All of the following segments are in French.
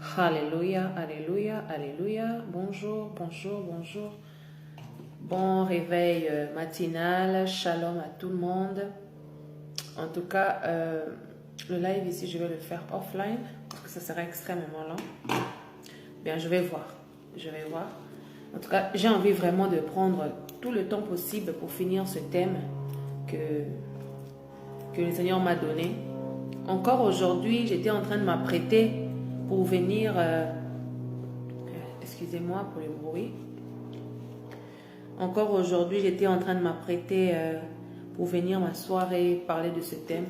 Alléluia, alléluia, alléluia. Bonjour, bonjour, bonjour. Bon réveil matinal. Shalom à tout le monde. En tout cas, le live ici, je vais le faire offline parce que ça sera extrêmement long. Bien, je vais voir. Je vais voir. En tout cas, j'ai envie vraiment de prendre tout le temps possible pour finir ce thème que le Seigneur m'a donné. Encore aujourd'hui, j'étais en train de m'apprêter pour venir... excusez-moi pour le bruit. Encore aujourd'hui, j'étais en train de m'apprêter pour venir m'asseoir et parler de ce thème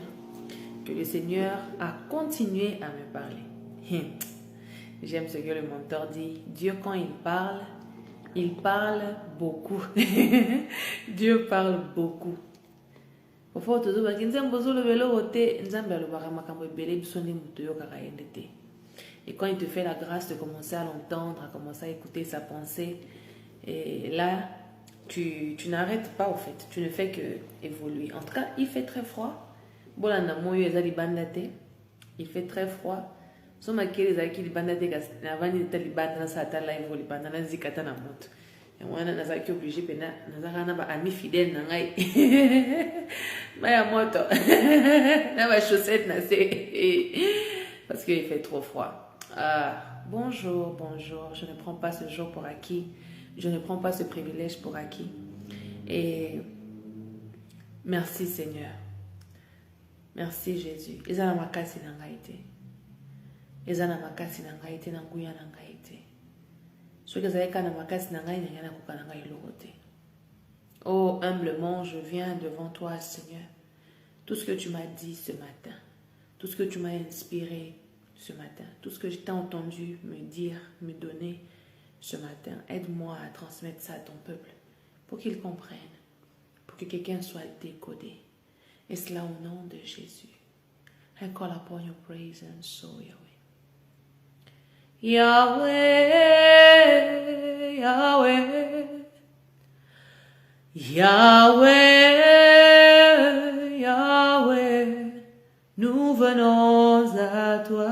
que le Seigneur a continué à me parler. J'aime ce que le mentor dit. Dieu, quand il parle beaucoup. Dieu parle beaucoup. Et quand il te fait la grâce de commencer à l'entendre, à commencer à écouter sa pensée, et là, tu n'arrêtes pas au fait, tu ne fais que évoluer. En tout cas, il fait très froid. Il fait très froid. Et moi, je suis obligé de faire ami fidèle. Parce qu'il fait trop froid. Bonjour, bonjour. Je ne prends pas ce jour pour acquis. Je ne prends pas ce privilège pour acquis. Et merci Seigneur. Merci Jésus. Ezana makasi na ngai te. Ezana makasi na ngai te na nguya na ngai te. Oh, humblement, je viens devant toi, Seigneur. Tout ce que tu m'as dit ce matin, tout ce que tu m'as inspiré ce matin, tout ce que je t'ai entendu me dire, me donner ce matin, aide-moi à transmettre ça à ton peuple pour qu'ils comprennent, pour que quelqu'un soit décodé. Et cela au nom de Jésus. I call upon your praise and so Yahweh. Yahweh, Yahweh, Yahweh, Yahweh, nous venons à toi.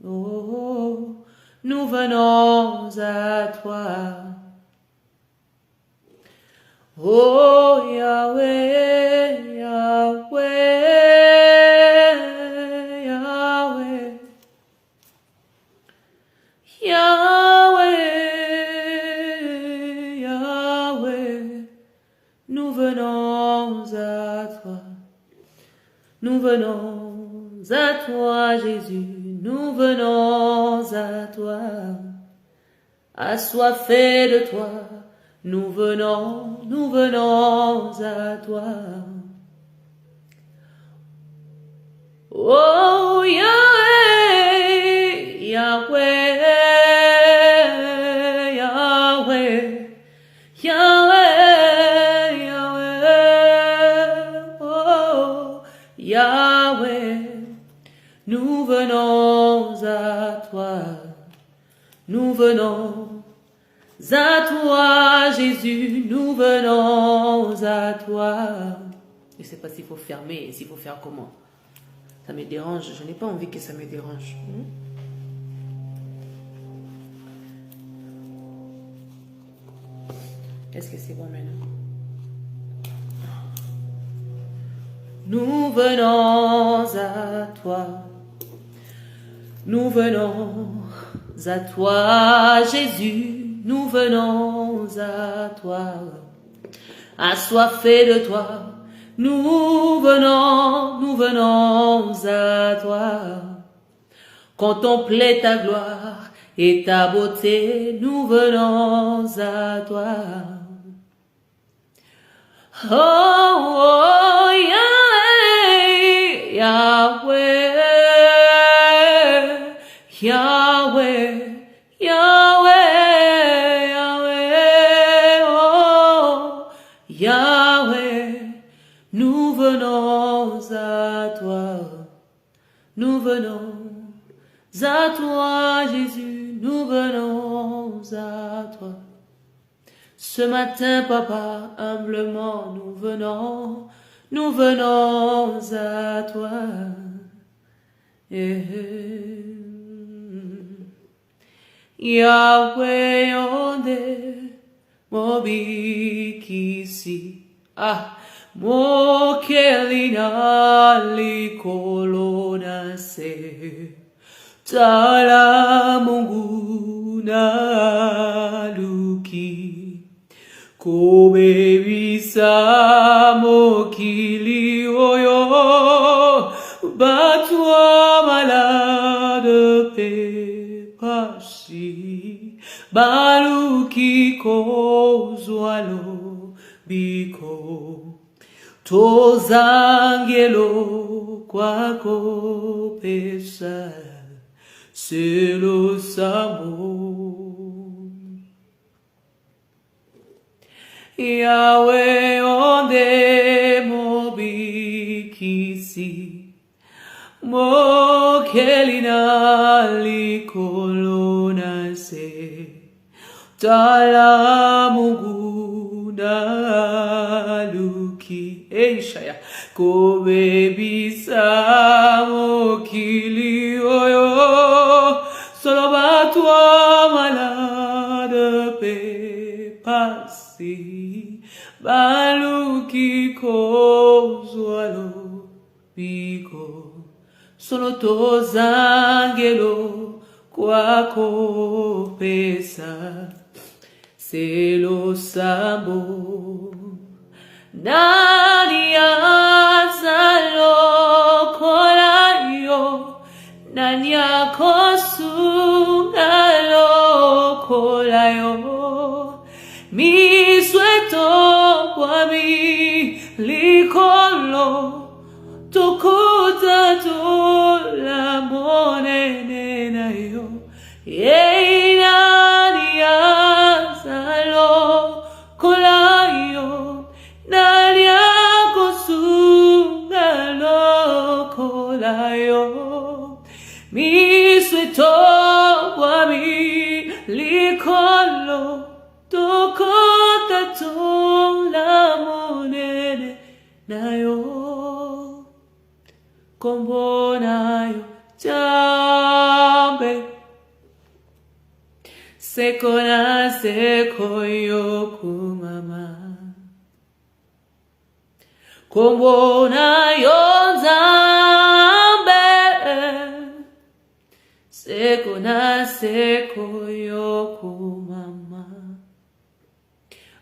Oh, nous venons à toi. Oh, Yahweh, Yahweh. Yahweh, Yahweh, nous venons à toi. Nous venons à toi, Jésus. Nous venons à toi. Assoiffés de toi. Nous venons à toi. Oh, Yahweh, Yahweh. Yahweh, Yahweh, oh, Yahweh, nous venons à toi, nous venons à toi, Jésus, nous venons à toi. Je ne sais pas s'il faut fermer, s'il faut faire comment. Ça me dérange, je n'ai pas envie que ça me dérange. Est-ce que c'est bon maintenant? Nous venons à toi. Nous venons à toi, Jésus. Nous venons à toi. Assoiffés de toi. Nous venons à toi. Contempler ta gloire et ta beauté. Nous venons à toi. Oh, Yahweh, Yahweh, Yahweh, Yahweh, Yahweh, oh, Yahweh, nous venons à toi, nous venons à toi, Jésus, nous venons à toi. Ce matin, papa, humblement, nous venons à toi. Yahweh onde mobikisi mokelina likolona se tala Mungu na luki kobebisa mokili oyo batwa malade pe pasi baluki kozwalo biko tozangelo kwako pesa selo samo Yahweh onde mobikisi mokelina likolona se tala Mungu na luki Eishaya kobebisa mokili oyo solo batwa malade pe pasi baluki kozwalo biko solo tozangelo kwako pesa selo sambo nani azalo kolayo nani akosungalo kolayo mi sueto kwami likolo tokuta tola monene na yo nani azalo kolayo nani akosungalo kolayo mi sueto kwami likolo tokuta tola monene na yo kombo nayo jambe seko na seko yoku mama kombo nayo jambe seko na seko yoku mama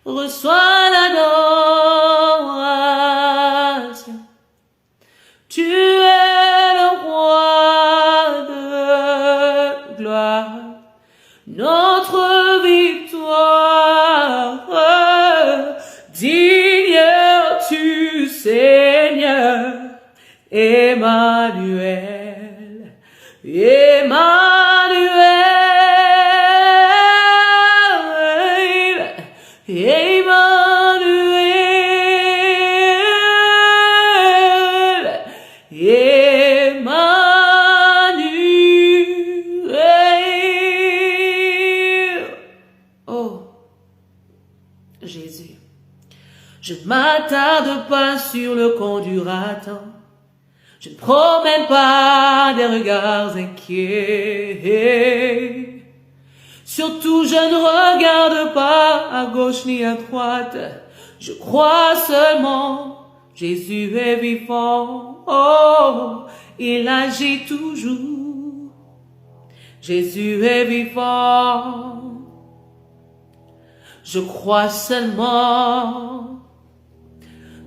reçois l'adoration. Tu es le roi de gloire, notre victoire. Digne tu Seigneur, Emmanuel, Emmanuel, Emmanuel, Emmanuel. Oh, Jésus, je ne m'attarde pas sur le conduit ratant. Je ne promène pas des regards inquiets. Surtout, je ne regarde pas à gauche ni à droite. Je crois seulement, Jésus est vivant. Oh, il agit toujours. Jésus est vivant. Je crois seulement,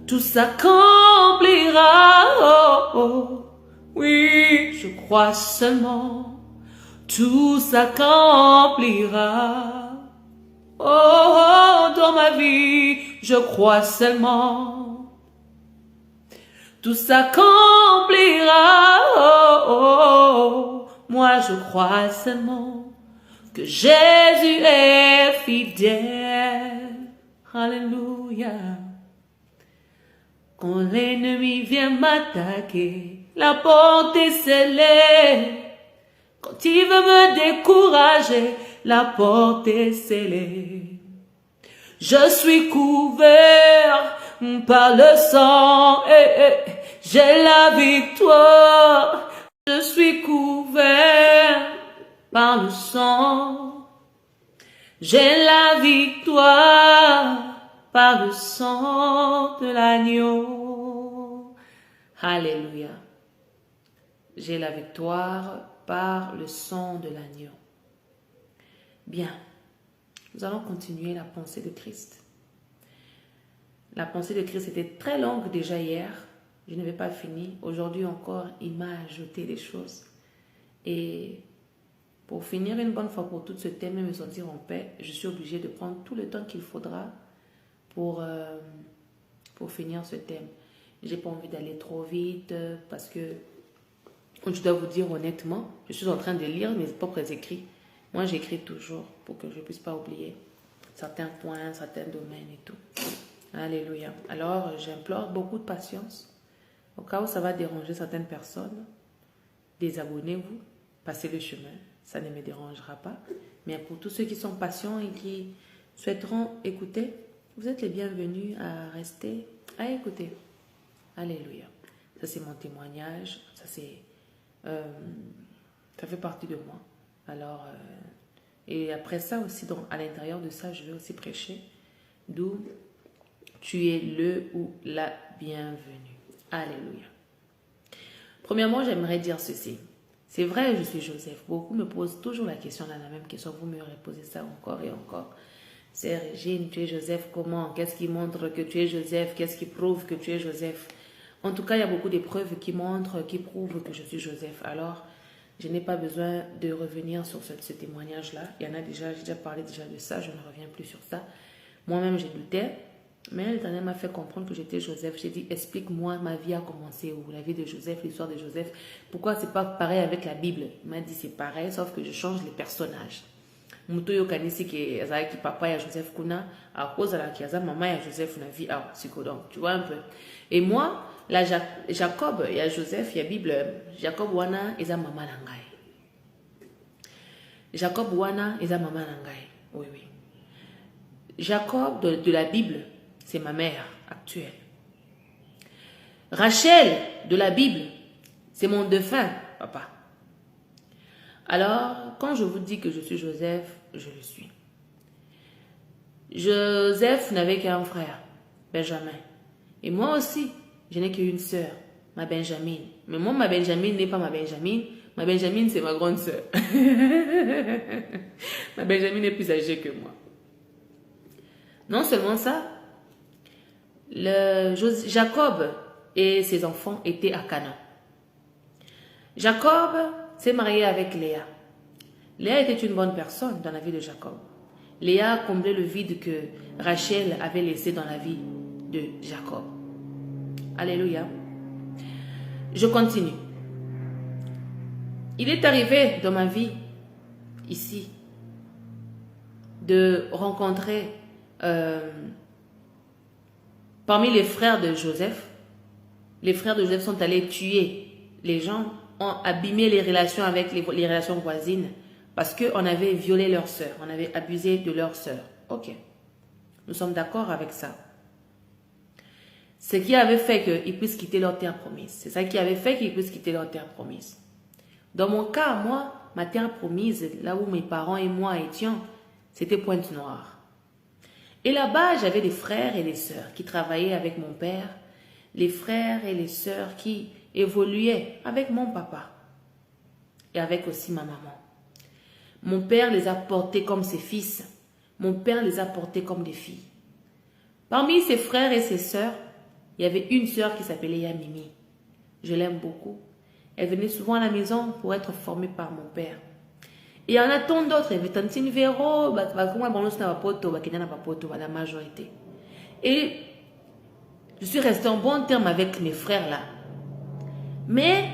tout s'accomplira. Oh, oh, oui, je crois seulement. Tout s'accomplira. Oh, oh, dans ma vie, je crois seulement. Tout s'accomplira. Oh, oh, oh, moi je crois seulement que Jésus est fidèle. Alléluia. Quand l'ennemi vient m'attaquer, la porte est scellée. Quand il veut me décourager, la porte est scellée. Je suis couvert par le sang, j'ai la victoire. Je suis couvert par le sang. J'ai la victoire par le sang de l'agneau. Alléluia. J'ai la victoire par le sang de l'agneau. Bien, nous allons continuer la pensée de Christ. La pensée de Christ était très longue déjà hier. Je n'avais pas fini. Aujourd'hui encore, il m'a ajouté des choses. Et pour finir une bonne fois pour tout ce thème et me sentir en paix, je suis obligée de prendre tout le temps qu'il faudra pour finir ce thème. Je n'ai pas envie d'aller trop vite parce que, je dois vous dire honnêtement, je suis en train de lire mes propres écrits. Moi, j'écris toujours pour que je ne puisse pas oublier certains points, certains domaines et tout. Alléluia. Alors, j'implore beaucoup de patience. Au cas où ça va déranger certaines personnes, désabonnez-vous, passez le chemin. Ça ne me dérangera pas. Mais pour tous ceux qui sont patients et qui souhaiteront écouter, vous êtes les bienvenus à rester, à écouter. Alléluia. Ça, c'est mon témoignage. Ça fait partie de moi. Alors, et après ça aussi, à l'intérieur de ça, je vais aussi prêcher. D'où tu es le ou la bienvenue. Alléluia. Premièrement, j'aimerais dire ceci. C'est vrai, je suis Joseph. Beaucoup me posent toujours la question, la même question. Vous me reposez ça encore et encore. C'est Régine, tu es Joseph comment? Qu'est-ce qui montre que tu es Joseph? Qu'est-ce qui prouve que tu es Joseph? En tout cas, il y a beaucoup de preuves qui montrent, qui prouvent que je suis Joseph. Alors, je n'ai pas besoin de revenir sur ce témoignage-là. Il y en a déjà, j'ai déjà parlé de ça, je ne reviens plus sur ça. Moi-même, j'ai douté. Mais l'Éternel m'a fait comprendre que j'étais Joseph. J'ai dit, explique-moi, ma vie a commencé où? La vie de Joseph, l'histoire de Joseph. Pourquoi c'est pas pareil avec la Bible? Il m'a dit, c'est pareil, sauf que je change les personnages. Mutoyo kanisi ki azaki papa ya Joseph kuna, à cause de la kiaza maman ya Joseph na vie à donc tu vois un peu. Et moi, là Jacob, il y a Joseph, il y a Bible, Jacob wana eza maman nangai. Jacob wana eza maman nangai. Oui oui. Jacob de la Bible, c'est ma mère actuelle. Rachel de la Bible, c'est mon défunt papa. Alors, quand je vous dis que je suis Joseph, je le suis. Joseph n'avait qu'un frère, Benjamin. Et moi aussi, je n'ai qu'une sœur, ma Benjamine. Mais moi, ma Benjamine n'est pas ma Benjamine. Ma Benjamine, c'est ma grande sœur. Ma Benjamine est plus âgée que moi. Non seulement ça, Jacob et ses enfants étaient à Canaan. Jacob s'est marié avec Léa. Léa était une bonne personne dans la vie de Jacob. Léa a comblé le vide que Rachel avait laissé dans la vie de Jacob. Alléluia. Je continue. Il est arrivé dans ma vie, ici, de rencontrer parmi les frères de Joseph. Les frères de Joseph sont allés tuer les gens, ont abîmé les relations avec les relations voisines parce qu'on avait violé leur sœur, on avait abusé de leur sœur. Ok, nous sommes d'accord avec ça. Ce qui avait fait qu'ils puissent quitter leur terre promise. C'est ça qui avait fait qu'ils puissent quitter leur terre promise. Dans mon cas, moi, ma terre promise, là où mes parents et moi étions, c'était Pointe-Noire. Et là-bas, j'avais des frères et des sœurs qui travaillaient avec mon père, les frères et les sœurs qui évoluaient avec mon papa et avec aussi ma maman. Mon père les a portés comme ses fils. Mon père les a portés comme des filles. Parmi ses frères et ses sœurs, il y avait une sœur qui s'appelait Yamimi. Je l'aime beaucoup. Elle venait souvent à la maison pour être formée par mon père. Et il y en a tant d'autres. Il y avait Tantine Véro, la majorité. Et je suis restée en bon terme avec mes frères là. Mais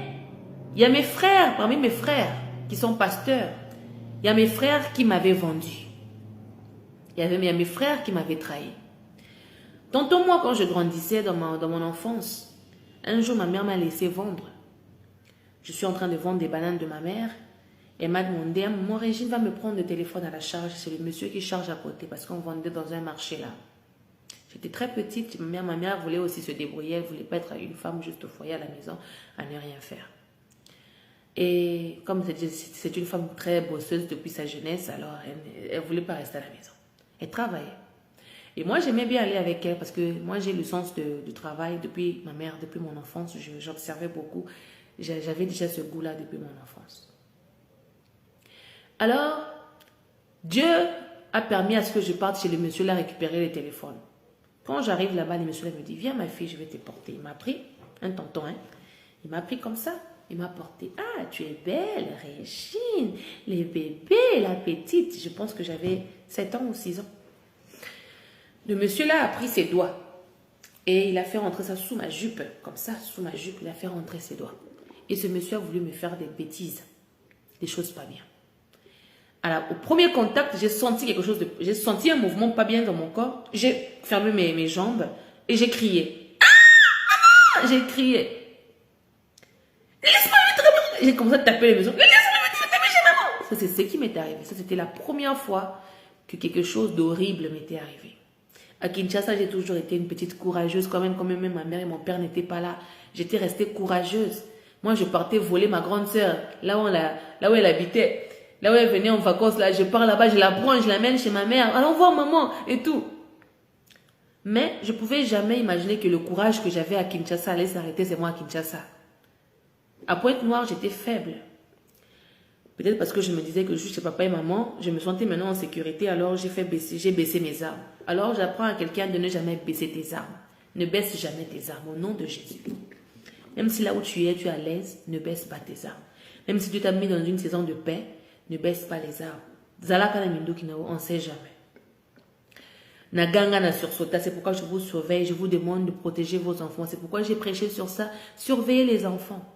il y a mes frères, parmi mes frères qui sont pasteurs, il y a mes frères qui m'avaient vendu. Il y a mes frères qui m'avaient trahi. Tantôt moi, quand je grandissais dans mon enfance, un jour ma mère m'a laissé vendre. Je suis en train de vendre des bananes de ma mère. Elle m'a demandé, mon Régine va me prendre le téléphone à la charge. C'est le monsieur qui charge à côté parce qu'on vendait dans un marché là. J'étais très petite. Ma mère voulait aussi se débrouiller. Elle ne voulait pas être une femme juste au foyer à la maison à ne rien faire. Et comme c'est une femme très bosseuse depuis sa jeunesse, alors elle ne voulait pas rester à la maison. Elle travaillait. Et moi, j'aimais bien aller avec elle parce que moi, j'ai le sens du travail depuis ma mère, depuis mon enfance. J'observais beaucoup. J'avais déjà ce goût-là depuis mon enfance. Alors, Dieu a permis à ce que je parte chez le monsieur là récupérer les téléphones. Quand j'arrive là-bas, le monsieur là me dit, viens ma fille, je vais te porter. Il m'a pris, un tonton, hein. Il m'a pris comme ça. Il m'a porté. Ah, tu es belle, Régine. Les bébés, la petite. Je pense que j'avais 7 ans ou 6 ans. Le monsieur là a pris ses doigts et il a fait rentrer ça sous ma jupe, comme ça, sous ma jupe, il a fait rentrer ses doigts. Et ce monsieur a voulu me faire des bêtises, des choses pas bien. Alors, au premier contact, j'ai senti quelque chose j'ai senti un mouvement pas bien dans mon corps. J'ai fermé mes jambes et j'ai crié. Ah, j'ai crié. Laisse-moi me taper. J'ai commencé à taper les maisons. Laisse-moi me taper chez maman. Ça, c'est ce qui m'est arrivé. Ça, c'était la première fois que quelque chose d'horrible m'était arrivé. À Kinshasa, j'ai toujours été une petite courageuse. Quand même ma mère et mon père n'étaient pas là. J'étais restée courageuse. Moi, je partais voler ma grande sœur, là où elle habitait. Là où elle venait en vacances, là, je pars là-bas, je la prends, je l'amène chez ma mère. Allons voir maman et tout. Mais je ne pouvais jamais imaginer que le courage que j'avais à Kinshasa allait s'arrêter, c'est moi à Kinshasa. À Pointe-Noire, j'étais faible. Peut-être parce que je me disais que juste chez papa et maman, je me sentais maintenant en sécurité, alors j'ai baissé mes armes. Alors j'apprends à quelqu'un de ne jamais baisser tes armes. Ne baisse jamais tes armes au nom de Jésus. Même si là où tu es à l'aise, ne baisse pas tes armes. Même si tu t'as mis dans une saison de paix, ne baisse pas les armes. Zalaka na mindo kinao, on ne sait jamais. Naganga na sursota, c'est pourquoi je vous surveille, je vous demande de protéger vos enfants. C'est pourquoi j'ai prêché sur ça. Surveillez les enfants.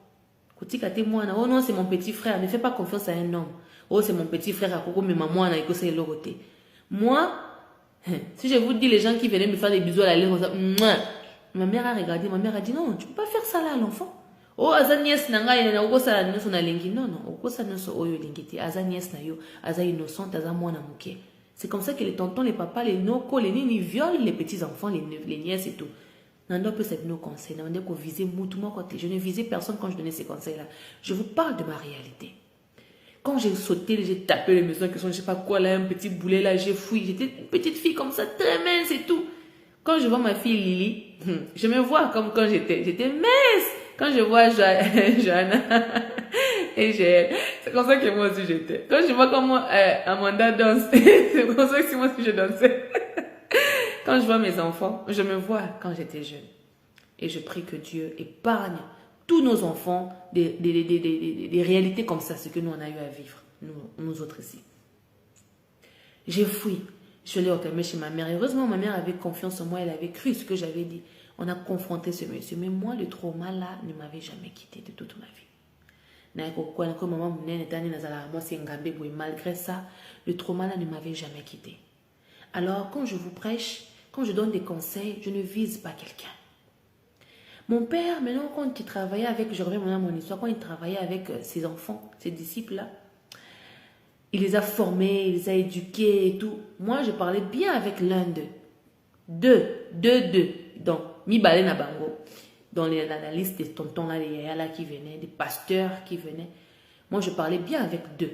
Oh non, c'est mon petit frère. Ne fais pas confiance à un homme. Oh, c'est mon petit frère. Moi, si je vous dis les gens qui venaient me faire des bisous à la lèvre, ma mère a regardé. Ma mère a dit non, tu ne peux pas faire ça là à l'enfant. Oh, azanies nanga ina uko sala nusu na lengi. Non, non, uko sa nusu oyo lengiti. Azanies na yo, aza innocente, aza mwana muke. C'est comme ça que les tontons, les papas, les noko, les nini violent les petits enfants, les nièces et tout. Nando peut être nos conseils. Je ne visais personne quand je donnais ces conseils-là. Je vous parle de ma réalité. Quand j'ai sauté, j'ai tapé les maisons qui sont, je sais pas quoi, là, un petit boulet, là, j'ai fouillé. J'étais une petite fille comme ça, très mince et tout. Quand je vois ma fille Lily, je me vois comme quand j'étais mince. Quand je vois Johanna et c'est comme ça que moi aussi j'étais. Quand je vois comment Amanda danse, c'est comme ça que moi aussi je dansais. Quand je vois mes enfants, je me vois quand j'étais jeune. Et je prie que Dieu épargne tous nos enfants des réalités comme ça, ce que nous on a eu à vivre, nous autres ici. J'ai fui. Je suis allée réclamer chez ma mère. Heureusement, ma mère avait confiance en moi, elle avait cru ce que j'avais dit. On a confronté ce monsieur. Mais moi, le trauma là ne m'avait jamais quitté de toute ma vie. Malgré ça, le trauma là ne m'avait jamais quitté. Alors, quand je vous prêche, quand je donne des conseils, je ne vise pas quelqu'un. Mon père, maintenant, quand il travaillait avec, je reviens maintenant à mon histoire, quand il travaillait avec ses enfants, ses disciples-là, il les a formés, il les a éduqués et tout. Moi, je parlais bien avec l'un d'eux. Deux. Donc, Mibale Nabango, dans la liste des tontons là, les yaya là qui venaient, des pasteurs qui venaient. Moi, je parlais bien avec deux.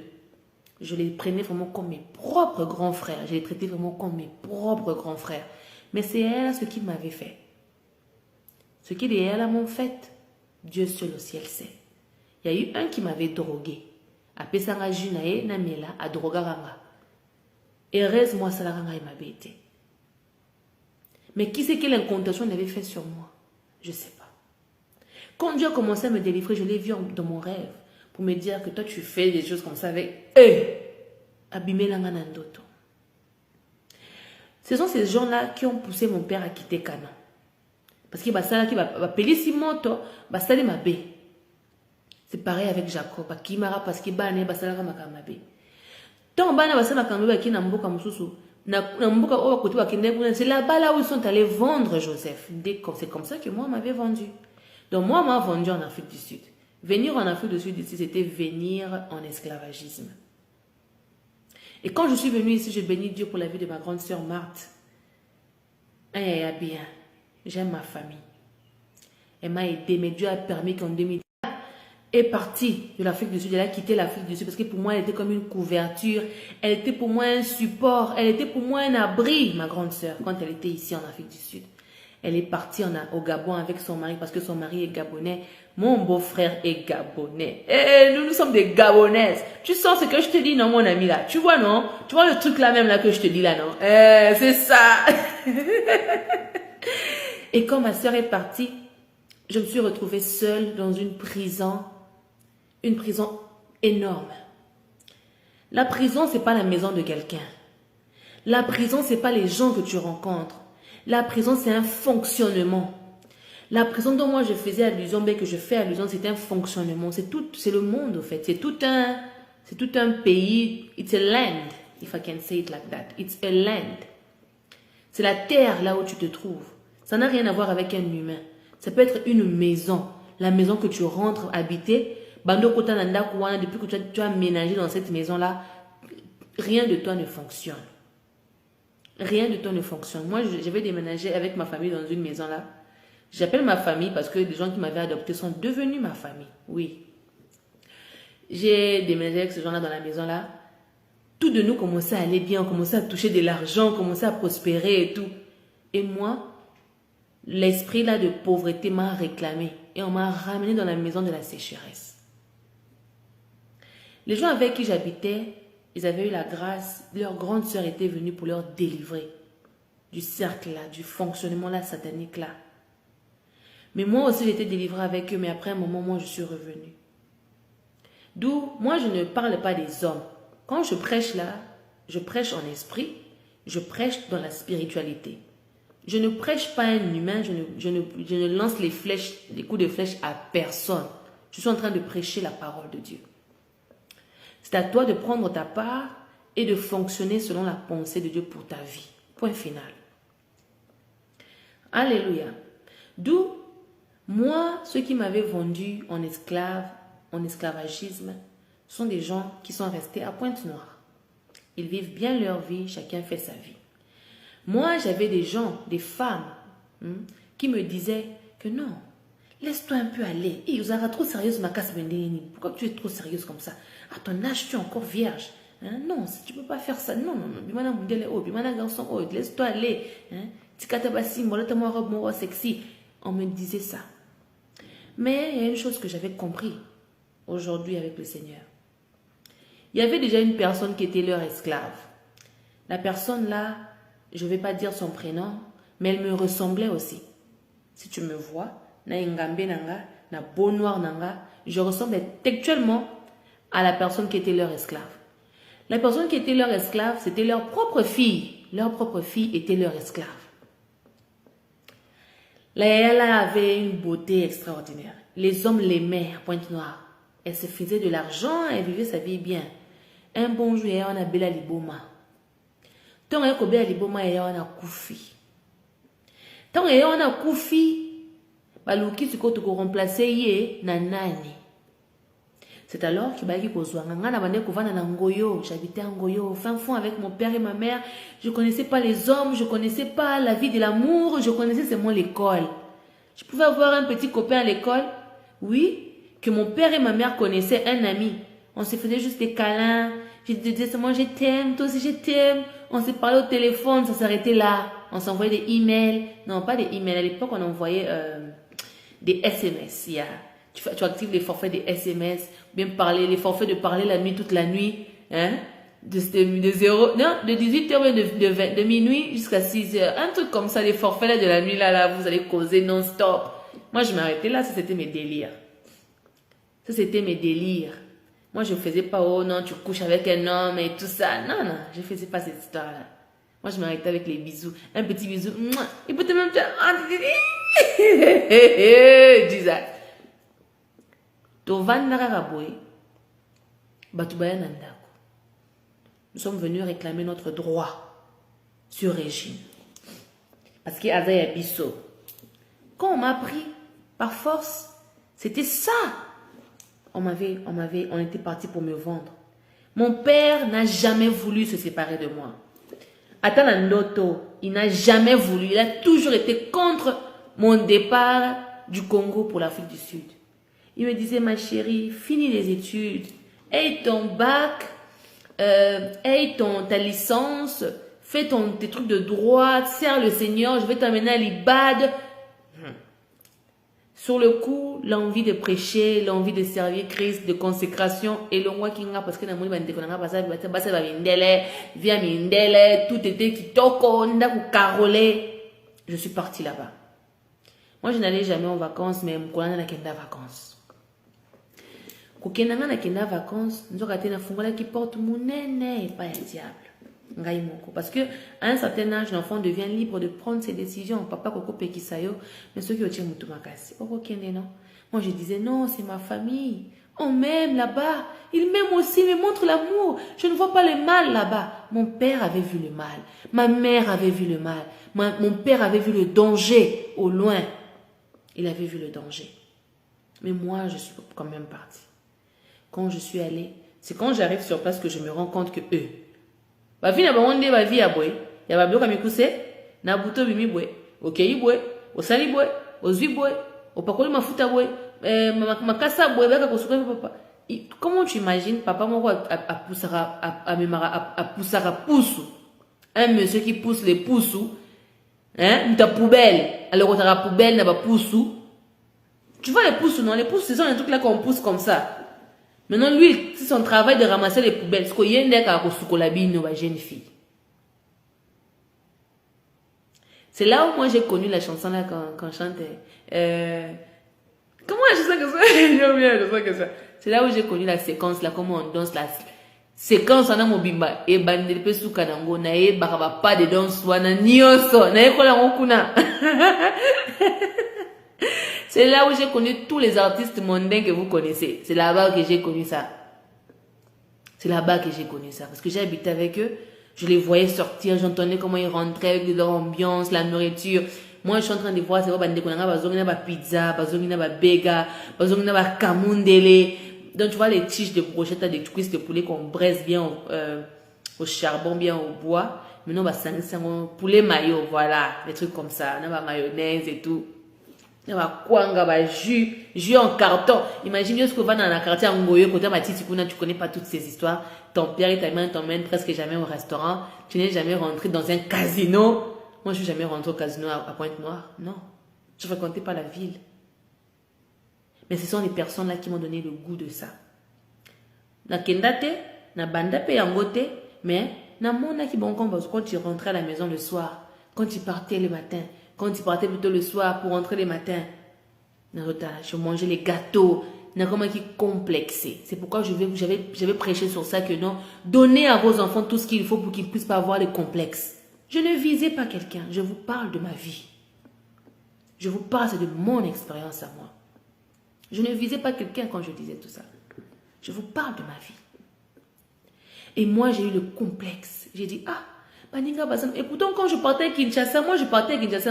Je les prenais vraiment comme mes propres grands frères. Je les traitais vraiment comme mes propres grands frères. Mais c'est elle ce qu'ils m'avaient fait. Ce qu'ils là m'ont fait, Dieu seul au ciel sait. Il y a eu un qui m'avait drogué. A pesanga junae na miela a drogaranga. Heureuse-moi ça la ranga m'a bêté. Mais qui c'est quelle incantation il avait fait sur moi? Je ne sais pas. Quand Dieu a commencé à me délivrer, je l'ai vu dans mon rêve pour me dire que toi tu fais des choses comme ça avec abîmer la manandoto. Ce sont ces gens-là qui ont poussé mon père à quitter Canaan. Parce qu'il va payer si moto, va saler ma baie. C'est pareil avec Jacob. Qui m'a parce qu'il va aller, va saler ma mabe. Tant bana va saler ma mabe qui n'a mboka mususu. C'est là-bas là où ils sont allés vendre Joseph. C'est comme ça que moi m'avait vendu. Donc moi m'a vendu en Afrique du Sud. Venir en Afrique du Sud ici, c'était venir en esclavagisme. Et quand je suis venue ici, je bénis Dieu pour la vie de ma grande sœur Marthe. Elle bien. J'aime ma famille. Elle m'a aidé, mais Dieu a permis qu'en 2010, est partie de l'Afrique du Sud. Elle a quitté l'Afrique du Sud parce que pour moi, elle était comme une couverture. Elle était pour moi un support. Elle était pour moi un abri, ma grande sœur, quand elle était ici en Afrique du Sud. Elle est partie au Gabon avec son mari parce que son mari est gabonais. Mon beau-frère est gabonais. Et nous sommes des Gabonaises. Tu sens ce que je te dis, non, mon ami, là? Tu vois, non? Tu vois le truc là même là que je te dis là, non? C'est ça. Et quand ma sœur est partie, je me suis retrouvée seule dans une prison énorme. La prison, c'est pas la maison de quelqu'un. La prison, c'est pas les gens que tu rencontres. La prison, c'est un fonctionnement. La prison dont moi je faisais allusion, mais que je fais allusion, c'est un fonctionnement. C'est le monde, au fait. C'est tout un pays. It's a land, if I can say it like that. It's a land. C'est la terre là où tu te trouves. Ça n'a rien à voir avec un humain. Ça peut être une maison. La maison que tu rentres habiter. Depuis que tu as ménagé dans cette maison-là, rien de toi ne fonctionne. Rien de toi ne fonctionne. Moi, je vais déménager avec ma famille dans une maison-là. J'appelle ma famille parce que les gens qui m'avaient adopté sont devenus ma famille. Oui. J'ai déménagé avec ces gens-là dans la maison-là. Tout de nous commençait à aller bien, on commençait à toucher de l'argent, on commençait à prospérer et tout. Et moi, l'esprit là de pauvreté m'a réclamé. Et on m'a ramené dans la maison de la sécheresse. Les gens avec qui j'habitais, ils avaient eu la grâce. Leur grande sœur était venue pour leur délivrer du cercle là, du fonctionnement là satanique là. Mais moi aussi, j'étais délivrée avec eux, mais après un moment, moi, je suis revenue. D'où, moi, je ne parle pas des hommes. Quand je prêche là, je prêche en esprit, je prêche dans la spiritualité. Je ne prêche pas un humain, je ne lance les coups de flèche à personne. Je suis en train de prêcher la parole de Dieu. C'est à toi de prendre ta part et de fonctionner selon la pensée de Dieu pour ta vie. Point final. Alléluia. D'où, moi, ceux qui m'avaient vendu en esclavagisme, sont des gens qui sont restés à Pointe-Noire. Ils vivent bien leur vie, chacun fait sa vie. Moi, j'avais des gens, des femmes, qui me disaient que non, laisse-toi un peu aller. Et Uzara, trop sérieuse, ma casse bendeni. Pourquoi tu es trop sérieuse comme ça? À ton âge, tu es encore vierge. Hein? Non, tu ne peux pas faire ça. Non, non, non. Bimana mondiale, oh, bimana garçon, oh, laisse-toi aller. Tikata bassi, molata moi robe, moi sexy. On me disait ça. Mais il y a une chose que j'avais compris aujourd'hui avec le Seigneur. Il y avait déjà une personne qui était leur esclave. La personne là, je ne vais pas dire son prénom, mais elle me ressemblait aussi. Si tu me vois, na ngambe nanga, na beau noir nanga, je ressemble textuellement à la personne qui était leur esclave. La personne qui était leur esclave, c'était leur propre fille. Leur propre fille était leur esclave. Elle avait une beauté extraordinaire. Les hommes l'aimaient à Pointe-Noire. Elle se faisait de l'argent, elle vivait sa vie bien. Un bon jour, on a Bella Liboma. Tant que Bella Liboma, on a Koufi. Tant on a Koufi, balouki tu peux remplacer yé nanani. C'est alors que Bagi Kozwanga, ngana bande kovana na Ngoyo, j'habitais à Ngoyo, fin fond avec mon père et ma mère. Je connaissais pas les hommes, je connaissais pas la vie de l'amour, je connaissais seulement l'école. Je pouvais avoir un petit copain à l'école, oui, que mon père et ma mère connaissaient, un ami. On se faisait juste des câlins. Je disais seulement je t'aime, toi aussi je t'aime. On se parlait au téléphone, ça s'arrêtait là. On s'envoyait des emails. Non, pas des emails. À l'époque, on envoyait des SMS. Tu actives les forfaits des SMS, bien parler, les forfaits de parler la nuit, toute la nuit. Hein? De 18h, de minuit jusqu'à 6h. Un truc comme ça, les forfaits là, de la nuit, là, vous allez causer non-stop. Moi, je m'arrêtais là, ça c'était mes délires. Ça, c'était mes délires. Moi, je ne faisais pas, oh non, tu couches avec un homme et tout ça. Non, non, je ne faisais pas cette histoire-là. Moi, je m'arrêtais avec les bisous. Un petit bisou. Il peut te même faire. Jesus. Nous sommes venus réclamer notre droit sur régime. Parce qu'il y a un biseau. Quand on m'a pris par force, c'était ça. On était parti pour me vendre. Mon père n'a jamais voulu se séparer de moi. Atana Ndoto, il n'a jamais voulu. Il a toujours été contre mon départ du Congo pour l'Afrique du Sud. Il me disait, ma chérie, finis les études. Aie ton bac, aie ta licence, fais tes trucs de droit, sers le Seigneur, je vais t'amener à l'Ibad. Sur le coup, l'envie de prêcher, l'envie de servir Christ, de consécration, et le moi qui n'a parce que dans mon via mindele, tout était qui toko, ndaku carolé. Je suis partie là-bas. Moi, je n'allais jamais en vacances, mais je n'allais pas en vacances. Quand je n'allais en vacances, je n'allais pas qui porte mon nez et pas un diable. Parce que à un certain âge, l'enfant devient libre de prendre ses décisions. Papa Koko Pekisayo, mais ceux qui ont tout makasi. Moi je disais non, c'est ma famille. On m'aime là-bas. Il m'aime aussi, me montre l'amour. Je ne vois pas le mal là-bas. Mon père avait vu le mal. Ma mère avait vu le mal. Mon père avait vu le danger au loin. Il avait vu le danger. Mais moi, je suis quand même partie. Quand je suis allée, c'est quand j'arrive sur place que je me rends compte que eux, ba vie na bango nde ba vie ya boy ya ba bloka mikuse na buto bimi boy okei boy osali boy ozwi boy opakoli mafuta boy makasa boy baka kosuka papa. Comment tu imagines papa moko a poussara pousse un monsieur qui pousse les pousses hein ta poubelle alors on t'a poubelle na ba pousse. Tu vois les pousses non, les pousses ce sont un truc là qu'on pousse comme ça. Maintenant, lui, c'est son travail de ramasser les poubelles. Parce qu'il y a une jeune fille. C'est là où moi j'ai connu la chanson là quand je chantais. Comment la chanson que ça? C'est là où j'ai connu la séquence là, comment on danse la séquence on a mon bimba. Et bandel pe soukanango na e bakaba pas de danse wana nyoso na e kola ngokuna. C'est là où j'ai connu tous les artistes mondains que vous connaissez. C'est là-bas que j'ai connu ça. C'est là-bas que j'ai connu ça. Parce que j'ai habité avec eux. Je les voyais sortir. J'entendais comment ils rentraient avec leur ambiance, la nourriture. Moi, je suis en train de voir, c'est quoi, pizza, bega, kamundele. Donc, tu vois les tiges de brochettes, des cuisses de poulet qu'on braise bien au charbon, bien au bois. Maintenant, poulet mayo, voilà. Des trucs comme ça. On a mayonnaise et tout. Jus en carton. Imagine ce que va dans la quartier en Ngoyo, côté Matiti Kuna, tu connais pas toutes ces histoires. Ton père et ta mère t'emmènent presque jamais au restaurant. Tu n'es jamais rentré dans un casino. Moi, je suis jamais rentré au casino à Pointe-Noire. Non. Je ne fréquentais pas la ville. Mais ce sont les personnes là qui m'ont donné le goût de ça. Na kendate, na bandape yangote, mais na mona qui bon quand tu rentrais à la maison le soir, quand tu partais le matin, quand tu partais plutôt le soir pour rentrer le matin, je mangeais les gâteaux, comment qui complexé. C'est pourquoi j'avais prêché sur ça que non, donnez à vos enfants tout ce qu'il faut pour qu'ils ne puissent pas avoir les complexes. Je ne visais pas quelqu'un, je vous parle de ma vie. Je vous parle de mon expérience à moi. Je ne visais pas quelqu'un quand je disais tout ça. Je vous parle de ma vie. Et moi, j'ai eu le complexe. J'ai dit, ah, et pourtant, quand je partais à Kinshasa,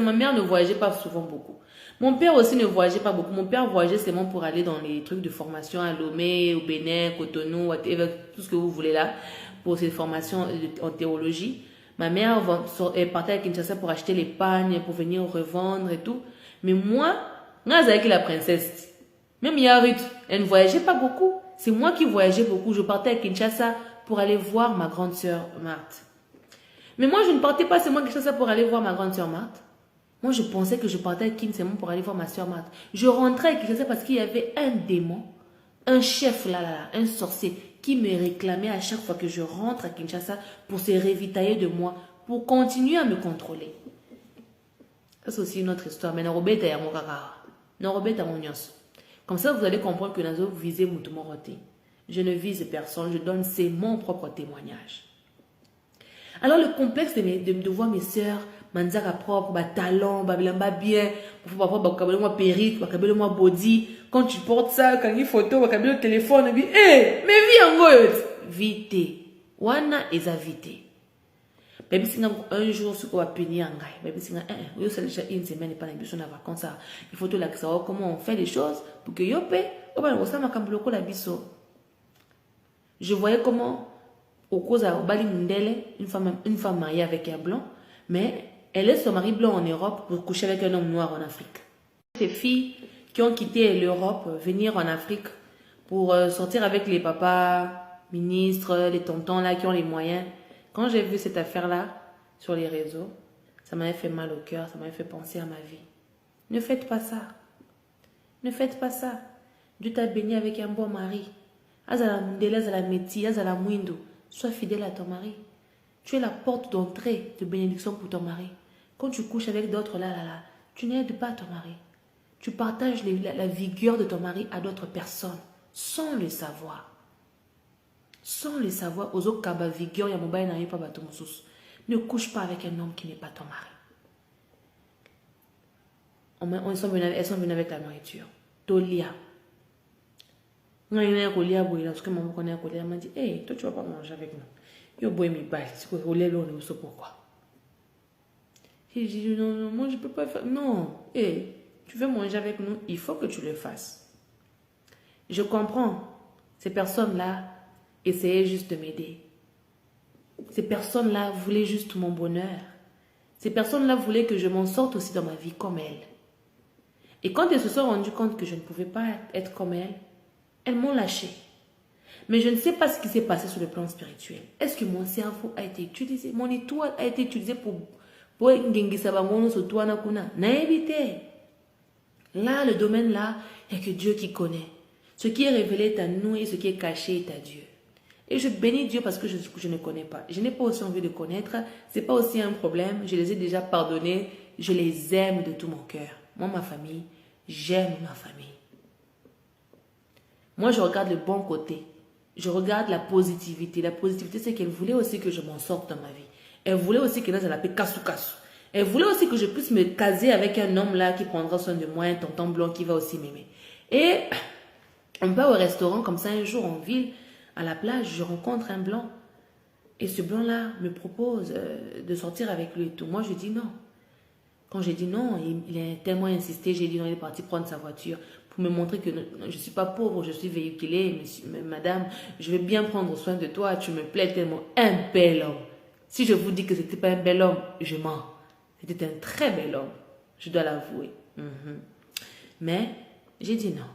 ma mère ne voyageait pas souvent beaucoup. Mon père aussi ne voyageait pas beaucoup. Mon père voyageait seulement pour aller dans les trucs de formation à Lomé, au Bénin, Cotonou, whatever, tout ce que vous voulez là, pour ces formations en théologie. Ma mère partait à Kinshasa pour acheter les pagnes, pour venir revendre et tout. Mais moi, avec la princesse, même Yarut, elle ne voyageait pas beaucoup. C'est moi qui voyageais beaucoup. Je partais à Kinshasa pour aller voir ma grande sœur Marthe. Mais moi, je ne partais pas seulement à Kinshasa pour aller voir ma grande sœur Marthe. Moi, je pensais que je partais à Kinshasa pour aller voir ma sœur Marthe. Je rentrais à Kinshasa parce qu'il y avait un démon, un chef là, un sorcier, qui me réclamait à chaque fois que je rentre à Kinshasa pour se ravitailler de moi, pour continuer à me contrôler. Ça, c'est aussi une autre histoire. Mais comme ça, vous allez comprendre que nous visez Moutoumoroté. Je ne vise personne, je donne, c'est mon propre témoignage. Alors le complexe de voir mes sœurs, manzaka propre, talon, babilamba bien, moi perruque, moi body, quand tu portes ça, quand il photo, le téléphone, mais vie en goyo, vite, wana eza vite. Même si un jour ce qu'on va punir en gaï, même si c'est déjà une semaine et pas une en vacances, il faut te savoir comment on fait les choses pour que yope, je voyais comment au cause à Bali Mundele, une femme mariée avec un blanc, mais elle laisse son mari blanc en Europe pour coucher avec un homme noir en Afrique. Ces filles qui ont quitté l'Europe, venir en Afrique pour sortir avec les papas, ministres, les tontons là qui ont les moyens. Quand j'ai vu cette affaire-là sur les réseaux, ça m'avait fait mal au cœur, ça m'avait fait penser à ma vie. Ne faites pas ça. Ne faites pas ça. Dieu t'a béni avec un bon mari. Azala mundele, azala meti, azala mwindo. Sois fidèle à ton mari. Tu es la porte d'entrée de bénédiction pour ton mari. Quand tu couches avec d'autres là, tu n'aides pas ton mari. Tu partages la vigueur de ton mari à d'autres personnes sans le savoir. Sans le savoir, aux autres kaba vigueur, ya mobile n'arrive pas bateau moussous. Ne couche pas avec un homme qui n'est pas ton mari. Elles sont venues avec la nourriture. Tolia. Parce que maman connaît un collègue, elle m'a dit, hey, toi tu vas pas manger avec nous. Yo boy mi bail, c'est quoi au lait l'eau, ne sais pourquoi. J'ai dit non, non, moi je peux pas faire. Non, hey, tu veux manger avec nous, il faut que tu le fasses. Je comprends. Ces personnes-là essayaient juste de m'aider. Ces personnes-là voulaient juste mon bonheur. Ces personnes-là voulaient que je m'en sorte aussi dans ma vie comme elles. Et quand elles se sont rendues compte que je ne pouvais pas être comme elles m'ont lâché. Mais je ne sais pas ce qui s'est passé sur le plan spirituel. Est-ce que mon cerveau a été utilisé, mon étoile a été utilisée pour là, le domaine là, il n'y a que Dieu qui connaît. Ce qui est révélé est à nous et ce qui est caché est à Dieu. Et je bénis Dieu parce que je ne connais pas. Je n'ai pas aussi envie de connaître. Ce n'est pas aussi un problème. Je les ai déjà pardonnés. Je les aime de tout mon cœur. Moi, ma famille, j'aime ma famille. Moi, je regarde le bon côté. Je regarde la positivité. La positivité, c'est qu'elle voulait aussi que je m'en sorte dans ma vie. Elle voulait aussi que nous allons appeler kassou kassou. Elle voulait aussi que je puisse me caser avec un homme là qui prendra soin de moi, un tonton blanc qui va aussi m'aimer. Et on va au restaurant comme ça un jour en ville, à la plage, je rencontre un blanc. Et ce blanc-là me propose de sortir avec lui et tout. Moi, je dis non. Quand j'ai dit non, il a tellement insisté, j'ai dit non, il est parti prendre sa voiture pour me montrer que je ne suis pas pauvre, je suis véhiculée, madame, je vais bien prendre soin de toi, tu me plais tellement. Un bel homme. Si je vous dis que ce n'était pas un bel homme, je mens. C'était un très bel homme, je dois l'avouer. Mais j'ai dit non.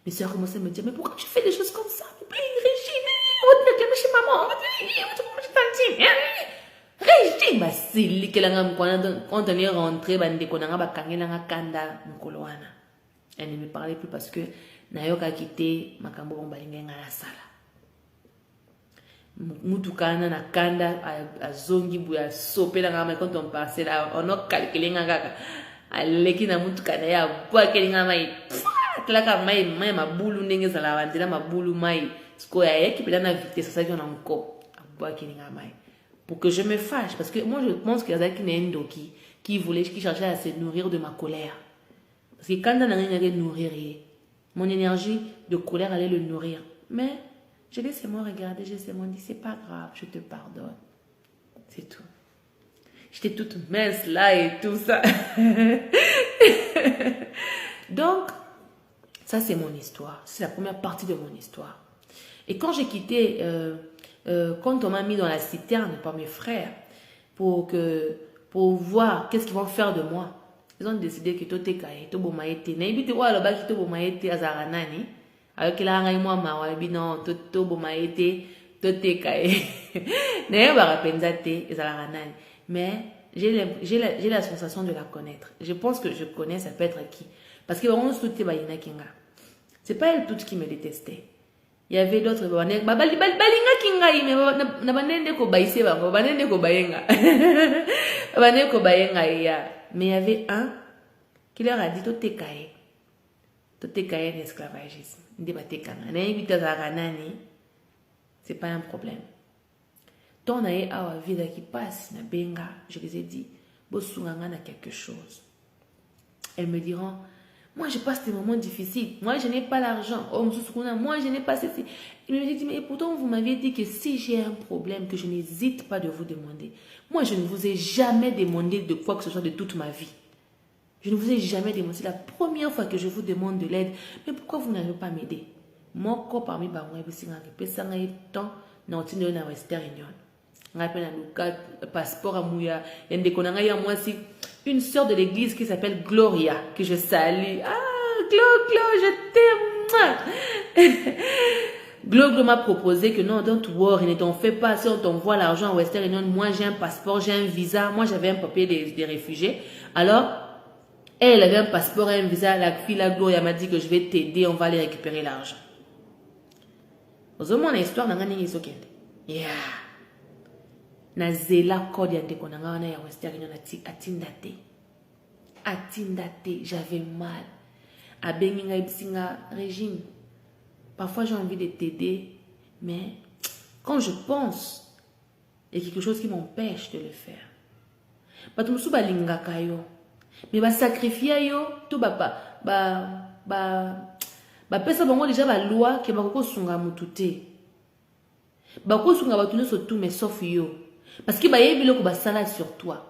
Mes soeurs commençaient à me dire, mais pourquoi tu fais des choses comme ça? Régine, on va te chez maman, on va te manger Régine, bah si, quand on est rentré, elle ne me parlait plus parce que Nayoka quitté Makambo Bombalinga la sala. Mutukana na kanda a zongi buya sopé la ngama quand on passait là on a calculé ngaka aleki na mutukana ya bwa kelinga mai tlaka mai ma bulu ndenge sala wandela ma bulu mai sko ya yeki pela na vitesse ça vient encore bwa kelinga mai pour que je me fâche parce que moi je pense qu'il y a qui n'endo qui cherchait à se nourrir de ma colère parce que quand on a rien à nourrir mon énergie de colère allait le nourrir mais je laissé moi regarder, je laissé moi dire, c'est pas grave, je te pardonne. C'est tout. J'étais toute mince là et tout ça. Donc, ça c'est mon histoire. C'est la première partie de mon histoire. Et quand j'ai quitté, quand on m'a mis dans la citerne par mes frères, pour voir qu'est-ce qu'ils vont faire de moi, ils ont décidé que tout est caillé, tout bon maïté. N'habite pas là-bas qui tout bon maïté à Zaranani. Alors que là, moi, ma vie, non, tout bon maïté, tout est caillé. N'ayez pas rappelé mais j'ai la sensation de la connaître. Je pense que je connais, ça peut être qui. Parce que vraiment, tout est baïna kinga. C'est pas elle toute qui me détestait. Il y avait d'autres mais il y avait un qui leur a dit tout est caillé. Tout est caillé d'esclavagisme. C'est pas un problème. Ton aïe a vida qui passe na benga, je les ai dit, bosunganga na quelque chose. Elles me diront, moi je passe des moments difficiles, moi je n'ai pas l'argent, moi je n'ai pas ceci. Il me dit, mais pourtant vous m'aviez dit que si j'ai un problème, que je n'hésite pas de vous demander. Moi je ne vous ai jamais demandé de quoi que ce soit de toute ma vie. Je ne vous ai jamais demandé, c'est la première fois que je vous demande de l'aide. Mais pourquoi vous n'allez pas m'aider? Moi, quand parmi les gens, na Western Union. Passeport à Mouya. Une sœur de l'église qui s'appelle Gloria, que je salue. Ah, je t'aime. Glo m'a proposé que non, don't worry, ne t'en fais pas. Si on t'envoie l'argent à Western Union, moi j'ai un passeport, j'ai un visa. Moi j'avais un papier des réfugiés. Alors, elle avait un passeport et un visa. La fille, la Glo, elle m'a dit que je vais t'aider, on va aller récupérer l'argent. Vous avez mon histoire, n'a rien dit. Yeah. Na zela code ya ndeko nanga wana ya Western Union atindate, j'avais mal. Abenginga ibsinga régime. Parfois j'ai envie de t'aider, mais quand je pense, il y a quelque chose qui m'empêche de le faire. Bato musu balingaka yo, mais ba sacrifier yo, tout pesa bango déjà ba loi ke bakoko sunga mutute. Bakoko sunga batu surtout mais sauf yo. Parce que bayebi loko basala sur toi.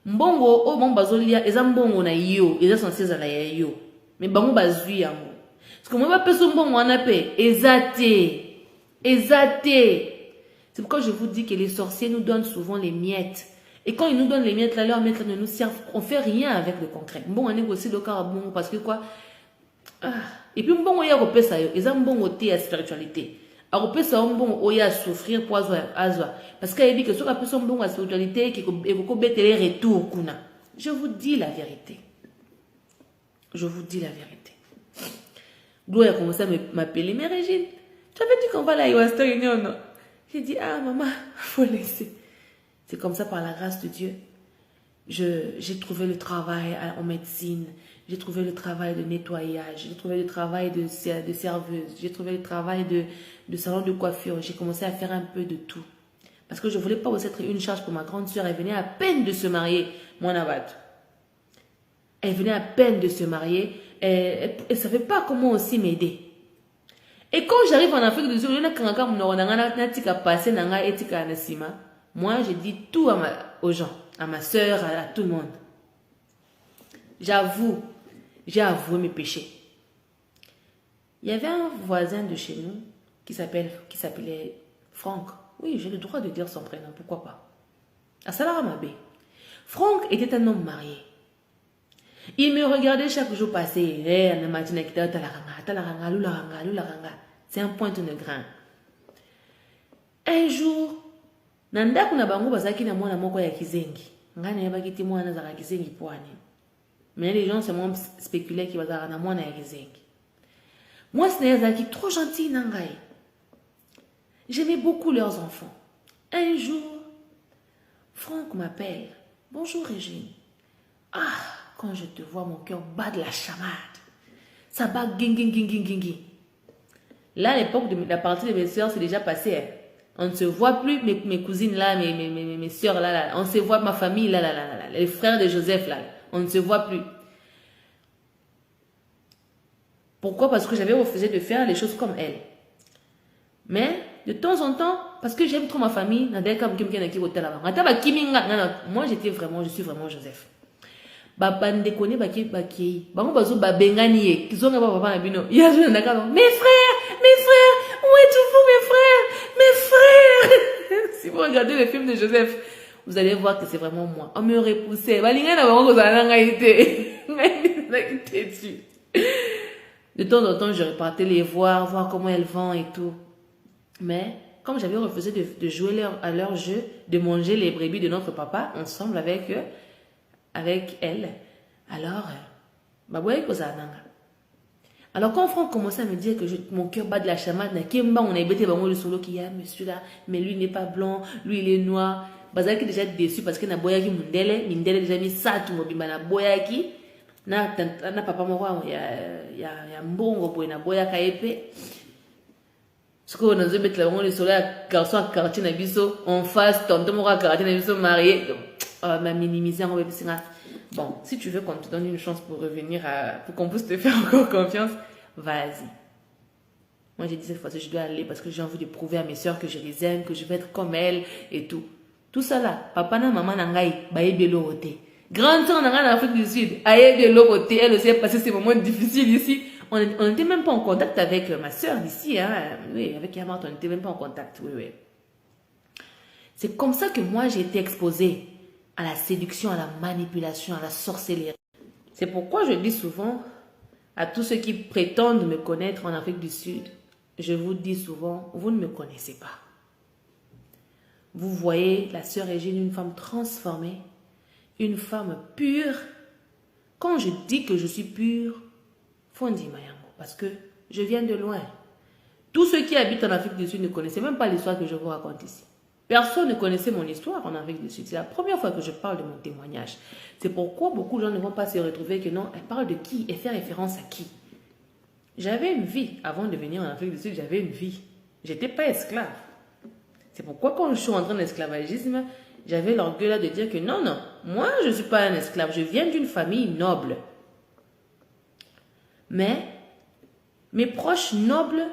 Mbongo o bon bazolia eza mbongo na yo, eza censé za la yo. Mais bango bazui yango. Parce que moi ba peso mbongo wana pe ezate. C'est pourquoi je vous dis que les sorciers nous donnent souvent les miettes. Et quand ils nous donnent les miettes là, leurs miettes là ne nous servent, on fait rien avec le concret. Bon, on négocie le cas bon parce que quoi. Et puis mbongo ya kopesa yo, eza mbongo te ya spiritualité. Aropesa mbongo oya souffrir pour azwa parce qu'il dit que sur la personne mbongo la spiritualité qui beaucoup betele retour kuna. Je vous dis la vérité. Je vous dis la vérité. Gloire a commencé à m'appeler, mais Régine, tu avais dit qu'on va aller à Western Union, non? J'ai dit, ah maman, faut laisser. C'est comme ça par la grâce de Dieu. J'ai trouvé le travail en médecine, j'ai trouvé le travail de nettoyage, j'ai trouvé le travail de serveuse, j'ai trouvé le travail de salon de coiffure. J'ai commencé à faire un peu de tout. Parce que je ne voulais pas aussi être une charge pour ma grande soeur. Elle venait à peine de se marier, mon abad. Elle venait à peine de se marier. Elle ne savait pas comment aussi m'aider. Et quand j'arrive en Afrique du Sud, moi, je dis tout aux gens, à ma soeur, à tout le monde. J'avoue, j'ai avoué mes péchés. Il y avait un voisin de chez nous qui s'appelait Franck. Oui, j'ai le droit de dire son prénom, pourquoi pas. Assalam Mabé. Franck était un homme marié. Il me regardait chaque jour passer. C'est un point de grain. Un jour, nanda kuna bango bazaki na mwana moko ya kizengi. Ngana yabakiti mwana za kizengi poani. Mais les gens se m'ont spéculé qu'il va na mwana ya kizengi. Moi, ce n'est trop gentil nangai. J'aimais beaucoup leurs enfants. Un jour, Franck m'appelle. Bonjour Régine. Ah, quand je te vois, mon cœur bat de la chamade. Ça bat ging. Là, l'époque de la partie de mes soeurs, c'est déjà passé. Hein. On ne se voit plus, mes cousines là, mes soeurs là. On se voit, ma famille là. Les frères de Joseph là. On ne se voit plus. Pourquoi? Parce que j'avais refusé de faire les choses comme elle. Mais, de temps en temps, parce que j'aime trop ma famille, moi je suis vraiment Joseph. Mes frères, où êtes-vous mes frères? Si vous regardez le film de Joseph, vous allez voir que c'est vraiment moi. On me repoussait. De temps en temps, je repartais les voir comment elles vont et tout. Mais, comme j'avais refusé de jouer à leur jeu, de manger les brebis de notre papa, ensemble avec elle, alors, alors quand Franck commençait à me dire que mon cœur bat de la chamade, on a ébêté le solo qui a monsieur là, mais lui n'est pas blanc, lui il est noir. Bazaki déjà déçu parce que na boyaki mindele déjà mis ça tout mobimba na boyaki. Na papa mwa ya mbongo boy na boyaka épée. Ce qu'on a dit, on est sur la garçon à quartier na biso en face, tonton mora quartier na biso marié. M'a minimisé en web. Bon, si tu veux qu'on te donne une chance pour revenir pour qu'on puisse te faire encore confiance, vas-y. Moi j'ai dit cette fois-ci je dois aller parce que j'ai envie de prouver à mes soeurs que je les aime, que je vais être comme elles et tout. Tout ça là, papa na maman nangai, baye belo côté. Grande sœur nangai en Afrique du Sud, aye belo côté, elle aussi a passé ces moments difficiles ici. On n'était même pas en contact avec ma soeur d'ici, hein. Oui, avec Yamat, on n'était même pas en contact, oui. C'est comme ça que moi j'ai été exposée à la séduction, à la manipulation, à la sorcellerie. C'est pourquoi je dis souvent À tous ceux qui prétendent me connaître en Afrique du Sud, je vous dis souvent, vous ne me connaissez pas. Vous voyez la sœur Régine, une femme transformée, une femme pure. Quand je dis que je suis pure, Fondi Mayango, parce que je viens de loin. Tous ceux qui habitent en Afrique du Sud ne connaissaient même pas l'histoire que je vous raconte ici. Personne ne connaissait mon histoire en Afrique du Sud. C'est la première fois que je parle de mon témoignage. C'est pourquoi beaucoup de gens ne vont pas se retrouver que non, elle parle de qui? Elle fait référence à qui? J'avais une vie. Avant de venir en Afrique du Sud, j'avais une vie. Je n'étais pas esclave. C'est pourquoi quand je suis rentrée en esclavagisme, j'avais l'orgueil là de dire que non, non, moi je ne suis pas un esclave. Je viens d'une famille noble. Mais mes proches nobles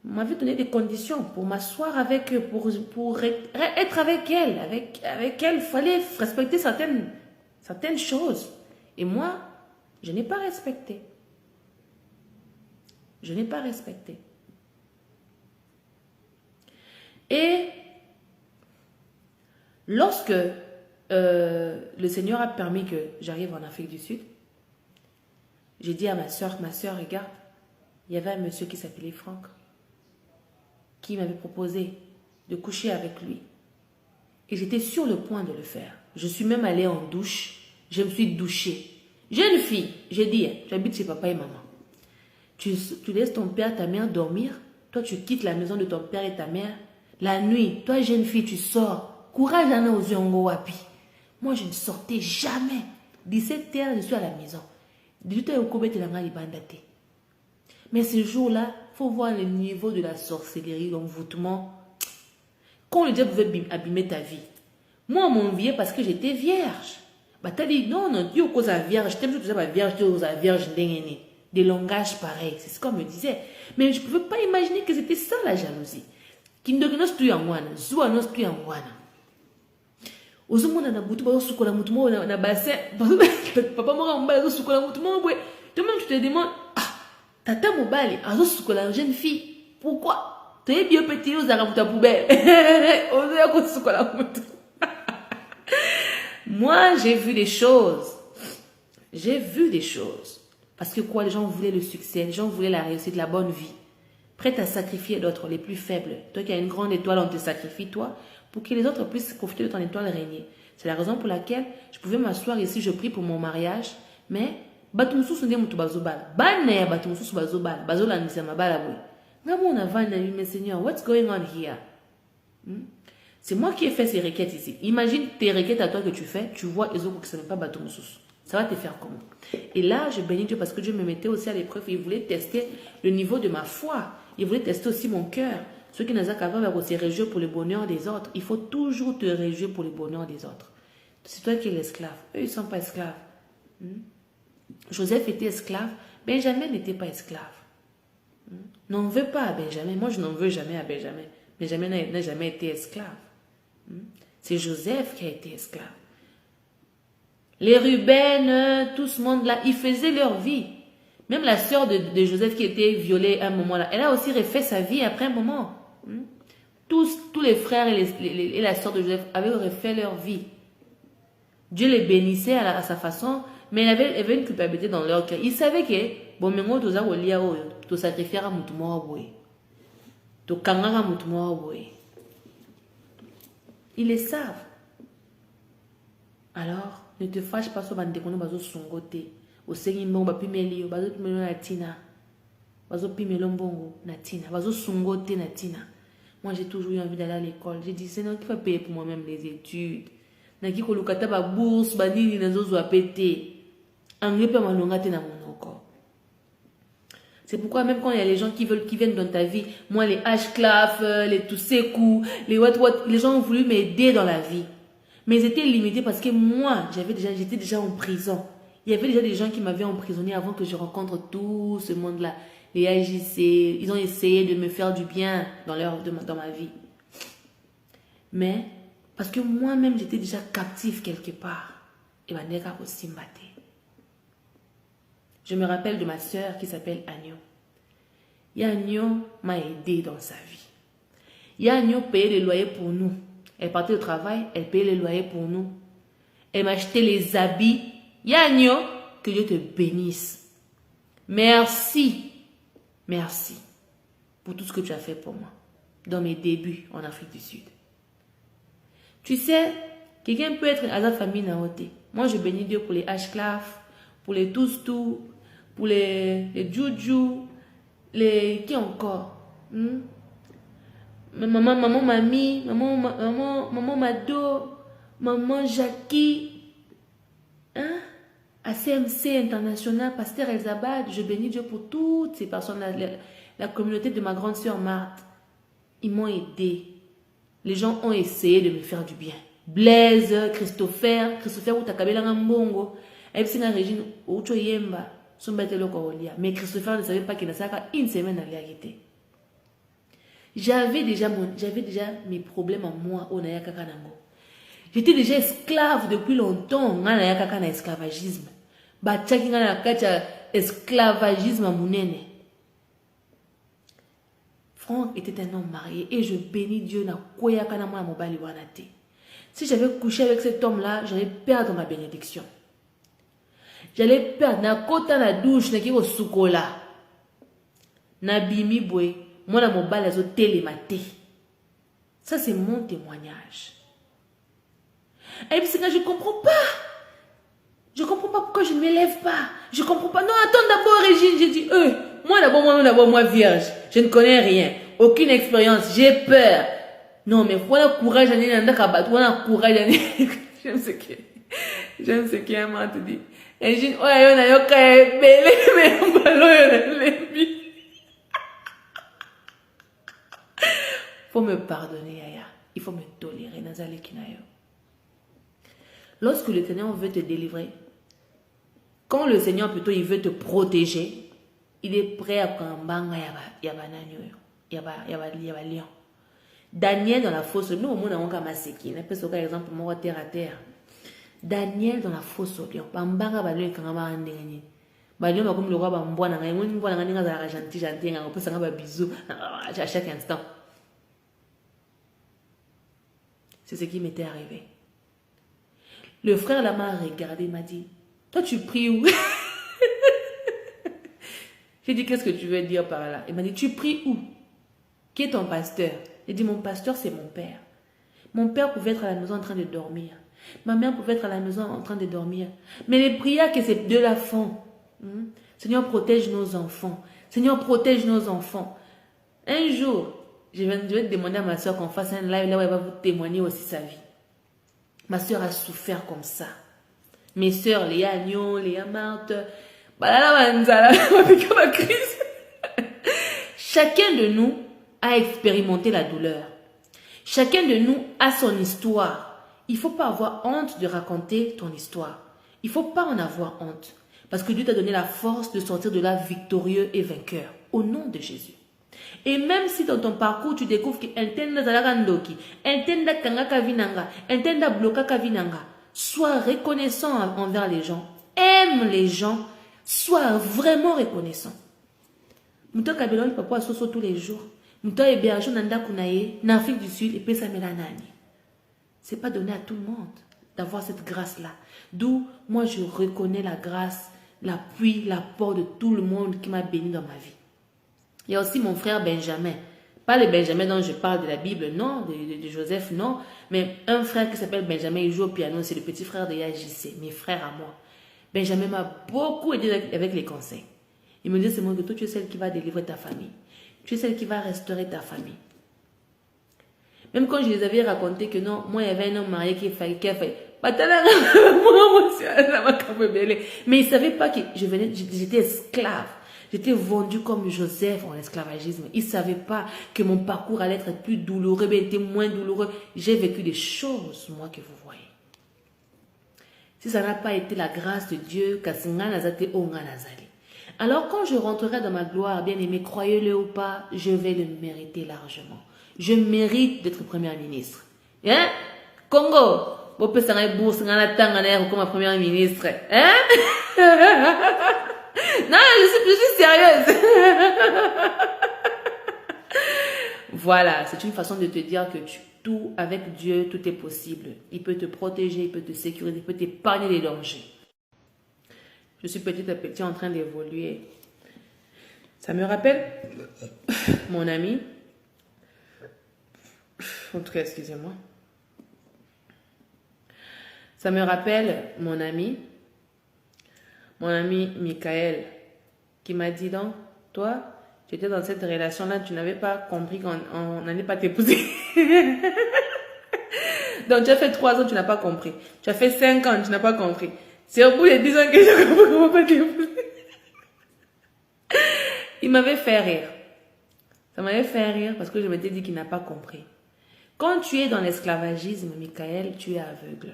m'avait donné des conditions pour m'asseoir avec eux, pour être avec elle. Avec elle, il fallait respecter certaines choses. Et moi, je n'ai pas respecté. Je n'ai pas respecté. Et lorsque le Seigneur a permis que j'arrive en Afrique du Sud, j'ai dit à ma soeur, regarde, il y avait un monsieur qui s'appelait Franck, qui m'avait proposé de coucher avec lui. Et j'étais sur le point de le faire. Je suis même allée en douche. Je me suis douchée. Jeune fille, j'ai dit, j'habite chez papa et maman. Tu laisses ton père et ta mère dormir. Toi, tu quittes la maison de ton père et ta mère. La nuit, toi, jeune fille, tu sors. Courage, Anna, aux yeux en wapi. Moi, je ne sortais jamais. 17h, je suis à la maison. 18h, au Kobe, mais ce jour-là, il faut voir le niveau de la sorcellerie, l'envoûtement. Quand le diable pouvait abîmer ta vie. Moi, on m'enviait parce que j'étais vierge. Bah, t'as dit, non, non, Dieu cause à vierge, t'aimes tout ça, ma vierge, Dieu cause à vierge, des langages pareils, c'est ce qu'on me disait. Mais je ne pouvais pas imaginer que c'était ça la jalousie. Qui ne nous plus en wana, zoua nous plus en wana. Ozumona na butu ba sukola mutu mo na bassin, papa mora mbala sukola mutu mo bwe. Toi-même tu te demandes, ah, tata mobali, azo sukola la jeune fille. Pourquoi? Tu es bien petit aux arabes ta poubelle. Moi, j'ai vu des choses. J'ai vu des choses. Parce que quoi, les gens voulaient le succès, les gens voulaient la réussite, la bonne vie. Prête à sacrifier d'autres, les plus faibles. Toi qui as une grande étoile, on te sacrifie, toi, pour que les autres puissent profiter de ton étoile régner. C'est la raison pour laquelle je pouvais m'asseoir ici, je prie pour mon mariage, mais batumsu sonde mutu bazobal. Bana ya batumsu bazobal, bazola nisema bala boy. Ngamo na vana mais Seigneur, what's going on here? C'est moi qui ai fait ces requêtes ici. Imagine tes requêtes à toi que tu fais, tu vois Ezoko que ce n'est pas batumsu. Ça va te faire comment? Et là, je bénis Dieu parce que Dieu me mettait aussi à l'épreuve. Il voulait tester le niveau de ma foi. Il voulait tester aussi mon cœur. Ceux qui n'ont pas capable se réjouir pour le bonheur des autres. Il faut toujours te réjouir pour le bonheur des autres. C'est toi qui es l'esclave. Eux, ils ne sont pas esclaves. Joseph était esclave. Benjamin n'était pas esclave. N'en veux pas à Benjamin. Moi, je n'en veux jamais à Benjamin. Benjamin n'a jamais été esclave. C'est Joseph qui a été esclave. Les Ruben, tout ce monde-là, ils faisaient leur vie. Même la sœur de Joseph qui était violée à un moment-là, elle a aussi refait sa vie après un moment. Tous les frères et la sœur de Joseph avaient refait leur vie. Dieu les bénissait à sa façon, mais il avait une culpabilité dans leur cœur. Ils savaient que, bon, mais moi, tu sacrifies à Moutouma. Tu kangara à Moutouma. Ils le savent. Alors, ne te fâche pas sur Bandekono Bazo Songote. Au Seigneur Mbongo Pimelio, Bazo Pimelo Natina. Bazo Pimelo Mbongo Natina. Bazo Songote Natina. Moi, j'ai toujours eu envie d'aller à l'école. J'ai dit, Seigneur, qui va payer pour moi-même les études? Naki kolukata ba bourse, banini nazo zo pété. Anglais pe malongate na mon encore. C'est pourquoi même quand il y a les gens qui viennent dans ta vie, moi les H-Claf, les Toussekou, les what, les gens ont voulu m'aider dans la vie. Mais ils étaient limités parce que moi, j'étais déjà en prison. Il y avait déjà des gens qui m'avaient emprisonné avant que je rencontre tout ce monde-là. Les AJC, ils ont essayé de me faire du bien dans ma vie. Mais, parce que moi-même, j'étais déjà captif quelque part. Et ma nègre aussi mbatté. Je me rappelle de ma soeur qui s'appelle Agno. Agno m'a aidé dans sa vie. Agno payait les loyers pour nous. Elle partait au travail, elle payait les loyers pour nous. Elle m'achetait les habits. Agno, que Dieu te bénisse. Merci. Merci pour tout ce que tu as fait pour moi dans mes débuts en Afrique du Sud. Tu sais, quelqu'un peut être à sa famille naoté. Moi, je bénis Dieu pour les Ashklaf, pour les Toustou, pour les Juju, les... Qui encore? Maman Mamie, maman Mado, maman Jackie, hein? À CMC International, Pasteur Elzabad, je bénis Dieu pour toutes ces personnes, la communauté de ma grande sœur Marthe. Ils m'ont aidé. Les gens ont essayé de me faire du bien. Blaise, Christopher ou Takabela Ngambongo, Epsina Régine, Oucho Yemba, Sombatelo Korolia. Mais Christopher ne savait pas qu'il n'a pas une semaine à l'arrêter. J'avais déjà mes problèmes en moi au Nayaka Kanango. J'étais déjà esclave depuis longtemps. Nayaka Kana esclavagisme. Bachaki Nana Kacha esclavagisme à Mounene. Franck était un homme marié et je bénis Dieu na Koyaka na moi mobali wanate. Si j'avais couché avec cet homme-là, j'allais perdre ma bénédiction. J'allais perdre na kota na douche na kiko sukola. Na bimi boy. Moi, mon bal a télématé. Ça, c'est mon témoignage. Et puis, c'est que je ne comprends pas. Je ne comprends pas pourquoi je ne m'élève pas. Je ne comprends pas. Non, attends d'abord, Régine. J'ai dit, moi, vierge. Je ne connais rien. Aucune expérience. J'ai peur. Non, mais voilà, courage, voilà, courage, j'aime ce qu'il y a, moi, te dit. Régine, faut me pardonner, Yaya. Il faut me tolérer. Lorsque le Seigneur veut te délivrer, quand le Seigneur plutôt il veut te protéger, il est prêt à prendre lion. Daniel dans la fosse, nous au monde avons comme Maseki, on peut par exemple moi terre à terre. Daniel dans la fosse au lion, bambanga balio kangama andengani. Balio comme le roi bambwana ngai, moi mbwana ngani ngazala gentil, on peut s'en avoir bisous à chaque instant. C'est ce qui m'était arrivé. Le frère là m'a regardé, m'a dit, toi tu pries où? J'ai dit, qu'est-ce que tu veux dire par là? Il m'a dit, tu pries où? Qui est ton pasteur? J'ai dit, mon pasteur c'est mon père. Mon père pouvait être à la maison en train de dormir. Ma mère pouvait être à la maison en train de dormir. Mais les prières que ces deux-là font, Seigneur protège nos enfants. Seigneur protège nos enfants. Un jour, je vais te demander à ma soeur qu'on fasse un live là où elle va vous témoigner aussi sa vie. Ma soeur a souffert comme ça. Mes soeurs, Léa Agnon, Léa Marthe, chacun de nous a expérimenté la douleur. Chacun de nous a son histoire. Il ne faut pas avoir honte de raconter ton histoire. Il ne faut pas en avoir honte. Parce que Dieu t'a donné la force de sortir de là victorieux et vainqueur. Au nom de Jésus. Et même si dans ton parcours, tu découvres sois reconnaissant envers les gens. Aime les gens. Sois vraiment reconnaissant. Mouto kabelon papa soso tous les jours. Mouto héberge nanda kunaye en Afrique du Sud et pesa melanani. C'est pas donné à tout le monde d'avoir cette grâce-là. D'où moi je reconnais la grâce, l'appui, l'apport de tout le monde qui m'a béni dans ma vie. Il y a aussi mon frère Benjamin. Pas le Benjamin dont je parle de la Bible, non, de Joseph, non. Mais un frère qui s'appelle Benjamin, il joue au piano, c'est le petit frère de YJC, mes frères à moi. Benjamin m'a beaucoup aidé avec les conseils. Il me dit, c'est moi que toi, tu es celle qui va délivrer ta famille. Tu es celle qui va restaurer ta famille. Même quand je les avais raconté que non, moi, il y avait un homme marié qui a fait. Mais il ne savait pas que j'étais esclave. J'étais vendue comme Joseph en esclavagisme. Il ne savait pas que mon parcours allait être plus douloureux, mais était moins douloureux. J'ai vécu des choses, moi, que vous voyez. Si ça n'a pas été la grâce de Dieu, alors quand je rentrerai dans ma gloire, bien aimé, croyez-le ou pas, je vais le mériter largement. Je mérite d'être Premier ministre. Hein? Congo, vous pouvez faire bourse, comme Premier ministre. Hein? Non, je suis sérieuse. Voilà, c'est une façon de te dire que tout avec Dieu, tout est possible. Il peut te protéger, il peut te sécuriser, il peut t'épargner les dangers. Je suis petit à petit en train d'évoluer. Ça me rappelle mon ami. En tout cas, excusez-moi. Ça me rappelle mon ami Michael, qui m'a dit donc, toi, tu étais dans cette relation-là, tu n'avais pas compris qu'on n'allait pas t'épouser. Donc, tu as fait 3 ans, tu n'as pas compris. Tu as fait 5 ans, tu n'as pas compris. C'est au bout de 10 ans que j'ai compris comment pas t'épouser. Il m'avait fait rire. Ça m'avait fait rire parce que je m'étais dit qu'il n'a pas compris. Quand tu es dans l'esclavagisme, Michael, tu es aveugle.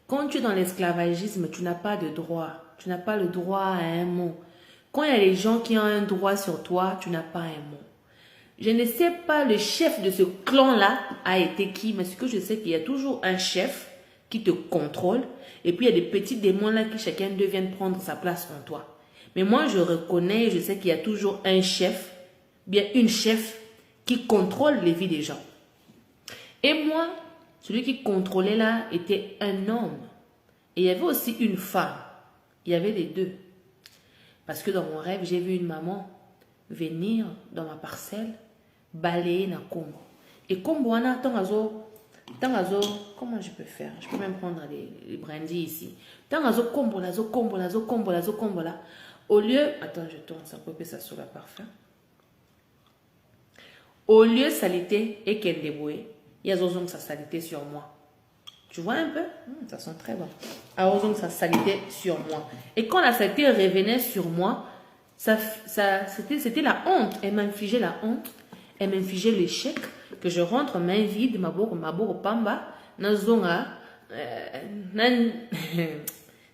Quand tu es dans l'esclavagisme, tu n'as pas de droit. Tu n'as pas le droit à un mot. Quand il y a les gens qui ont un droit sur toi, tu n'as pas un mot. Je ne sais pas le chef de ce clan-là a été qui, mais ce que je sais qu'il y a toujours un chef qui te contrôle. Et puis il y a des petits démons là qui chacun deviennent prendre sa place en toi. Mais moi je reconnais et je sais qu'il y a toujours un chef, bien une chef qui contrôle les vies des gens. Et moi, celui qui contrôlait là était un homme. Et il y avait aussi une femme. Il y avait les deux. Parce que dans mon rêve, j'ai vu une maman venir dans ma parcelle, balayer na combo. Et combo, on a comment je peux faire? Je peux même prendre les brindilles ici. Tangazo combo là. Au lieu, attends, je tourne ça pour que ça sur la parfum. Au lieu salité et qu'elle débrouille, il y a zozong sa salité sur moi. Tu vois un peu? Ça sent très bon. Alors zozong sa salité sur moi. Et quand la saleté revenait sur moi, c'était la honte. Elle m'infligeait la honte. Elle m'infligeait l'échec. Que je rentre main vide, ma bourre pamba, na zonga,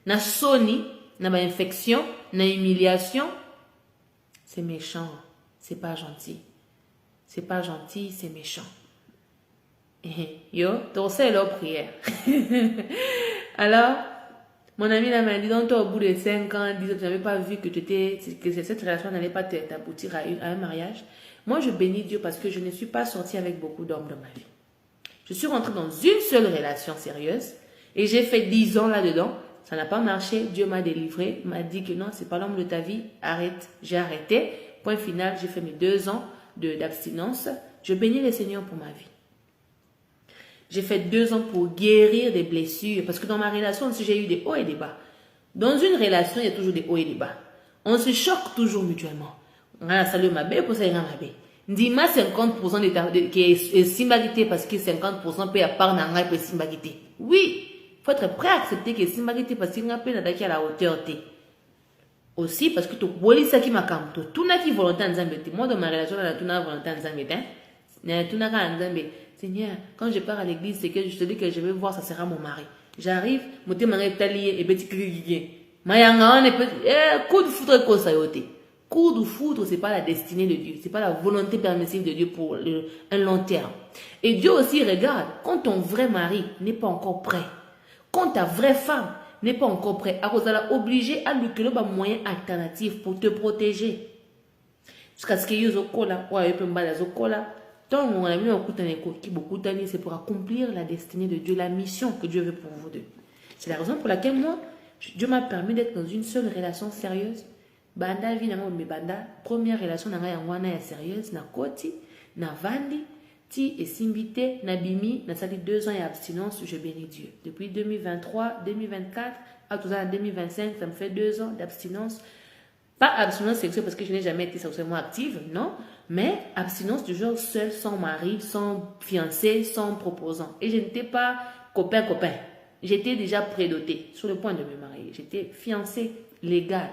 na soni, na ba infection, na humiliation. C'est méchant. C'est pas gentil. C'est pas gentil, c'est méchant. Yo, tu sais leur prière. Alors, mon ami là m'a dit, donc toi au bout de 5 ans, 10 ans, tu n'avais pas vu que cette relation n'allait pas t'aboutir à un mariage. Moi, je bénis Dieu parce que je ne suis pas sortie avec beaucoup d'hommes dans ma vie. Je suis rentrée dans une seule relation sérieuse et j'ai fait 10 ans là-dedans. Ça n'a pas marché. Dieu m'a délivré, m'a dit que non, c'est pas l'homme de ta vie. Arrête. J'ai arrêté. Point final, j'ai fait mes 2 ans d'abstinence. Je bénis le Seigneur pour ma vie. J'ai fait 2 ans pour guérir des blessures. Parce que dans ma relation aussi, j'ai eu des hauts et des bas. Dans une relation, il y a toujours des hauts et des bas. On se choque toujours mutuellement. Salut ma belle, pour ça, il y a ma belle. Dis-moi 50% qui est simbagité parce que 50% peut y avoir un peu de simbagité. Oui, il faut être prêt à accepter que simbagité parce qu'il y a un peu à la hauteur. Aussi parce que tu vois ça qui m'a camé. Tout n'a qui volonté en Zambie. Moi, dans ma relation, tout n'a volonté en Zambie. Tout n'a qu'à en Zambie. Seigneur, quand je pars à l'église, c'est que je te dis que je vais voir, ça sera mon mari. J'arrive, mon thé m'a étalé et petit criquet. Mayanga, on est petit. Coup de foudre, quoi ça y est. Coup de foudre, ce n'est pas la destinée de Dieu. Ce n'est pas la volonté permissive de Dieu pour un long terme. Et Dieu aussi regarde, quand ton vrai mari n'est pas encore prêt, quand ta vraie femme n'est pas encore prête, à cause de la obligé à lui créer un moyen alternatif pour te protéger. Jusqu'à ce que tu c'est pour accomplir la destinée de Dieu, la mission que Dieu veut pour vous deux. C'est la raison pour laquelle moi, Dieu m'a permis d'être dans une seule relation sérieuse. Banda vi na mo banda première relation na ngai ngwana ya sérieuse na koti na vandi ti esimbité na bimi na sali 2 ans d'abstinence. Je bénis Dieu depuis 2023 2024 à tout ça en 2025, ça me fait 2 ans d'abstinence. Pas abstinence sexuelle parce que je n'ai jamais été sexuellement active, non, mais abstinence du genre seul, sans mari, sans fiancé, sans proposant. Et je n'étais pas copain. J'étais déjà prédotée sur le point de me marier. J'étais fiancée légale.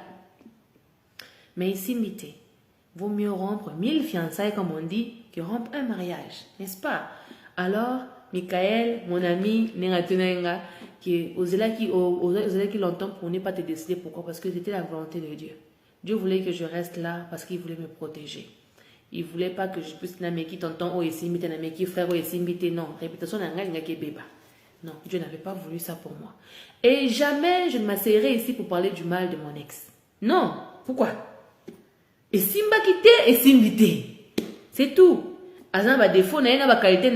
Mais ici, mité, vaut mieux rompre 1000 fiançailles, comme on dit, que rompre un mariage, n'est-ce pas? Alors, Michael, mon ami, qui longtemps pour ne pas te décider. Pourquoi? Parce que c'était la volonté de Dieu. Dieu voulait que je reste là parce qu'il voulait me protéger. Il ne voulait pas que je puisse n'ameki tonton ou ici, n'ameki frère ou ici, non. Réputation n'angaki beba. Non, Dieu n'avait pas voulu ça pour moi. Et jamais je ne m'asseyerai ici pour parler du mal de mon ex. Non. Pourquoi? Et simba quitté et simbité. C'est tout. Azan défaut na qualité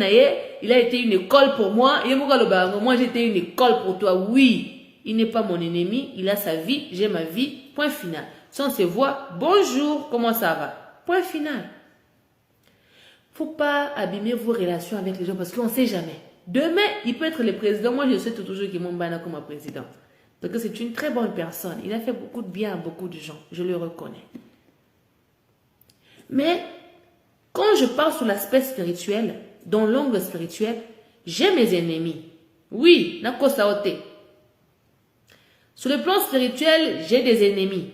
il a été une école pour moi et moi j'étais une école pour toi. Oui, il n'est pas mon ennemi, il a sa vie, j'ai ma vie. Point final. Si on se voit, bonjour, comment ça va? Point final. Faut pas abîmer vos relations avec les gens parce qu'on ne sait jamais. Demain, il peut être le président. Moi, je souhaite toujours qu'il m'embana comme un président. Parce que c'est une très bonne personne. Il a fait beaucoup de bien à beaucoup de gens. Je le reconnais. Mais, quand je parle sur l'aspect spirituel, dans l'angle spirituel, j'ai mes ennemis. Oui, nako saote. Sur le plan spirituel, j'ai des ennemis.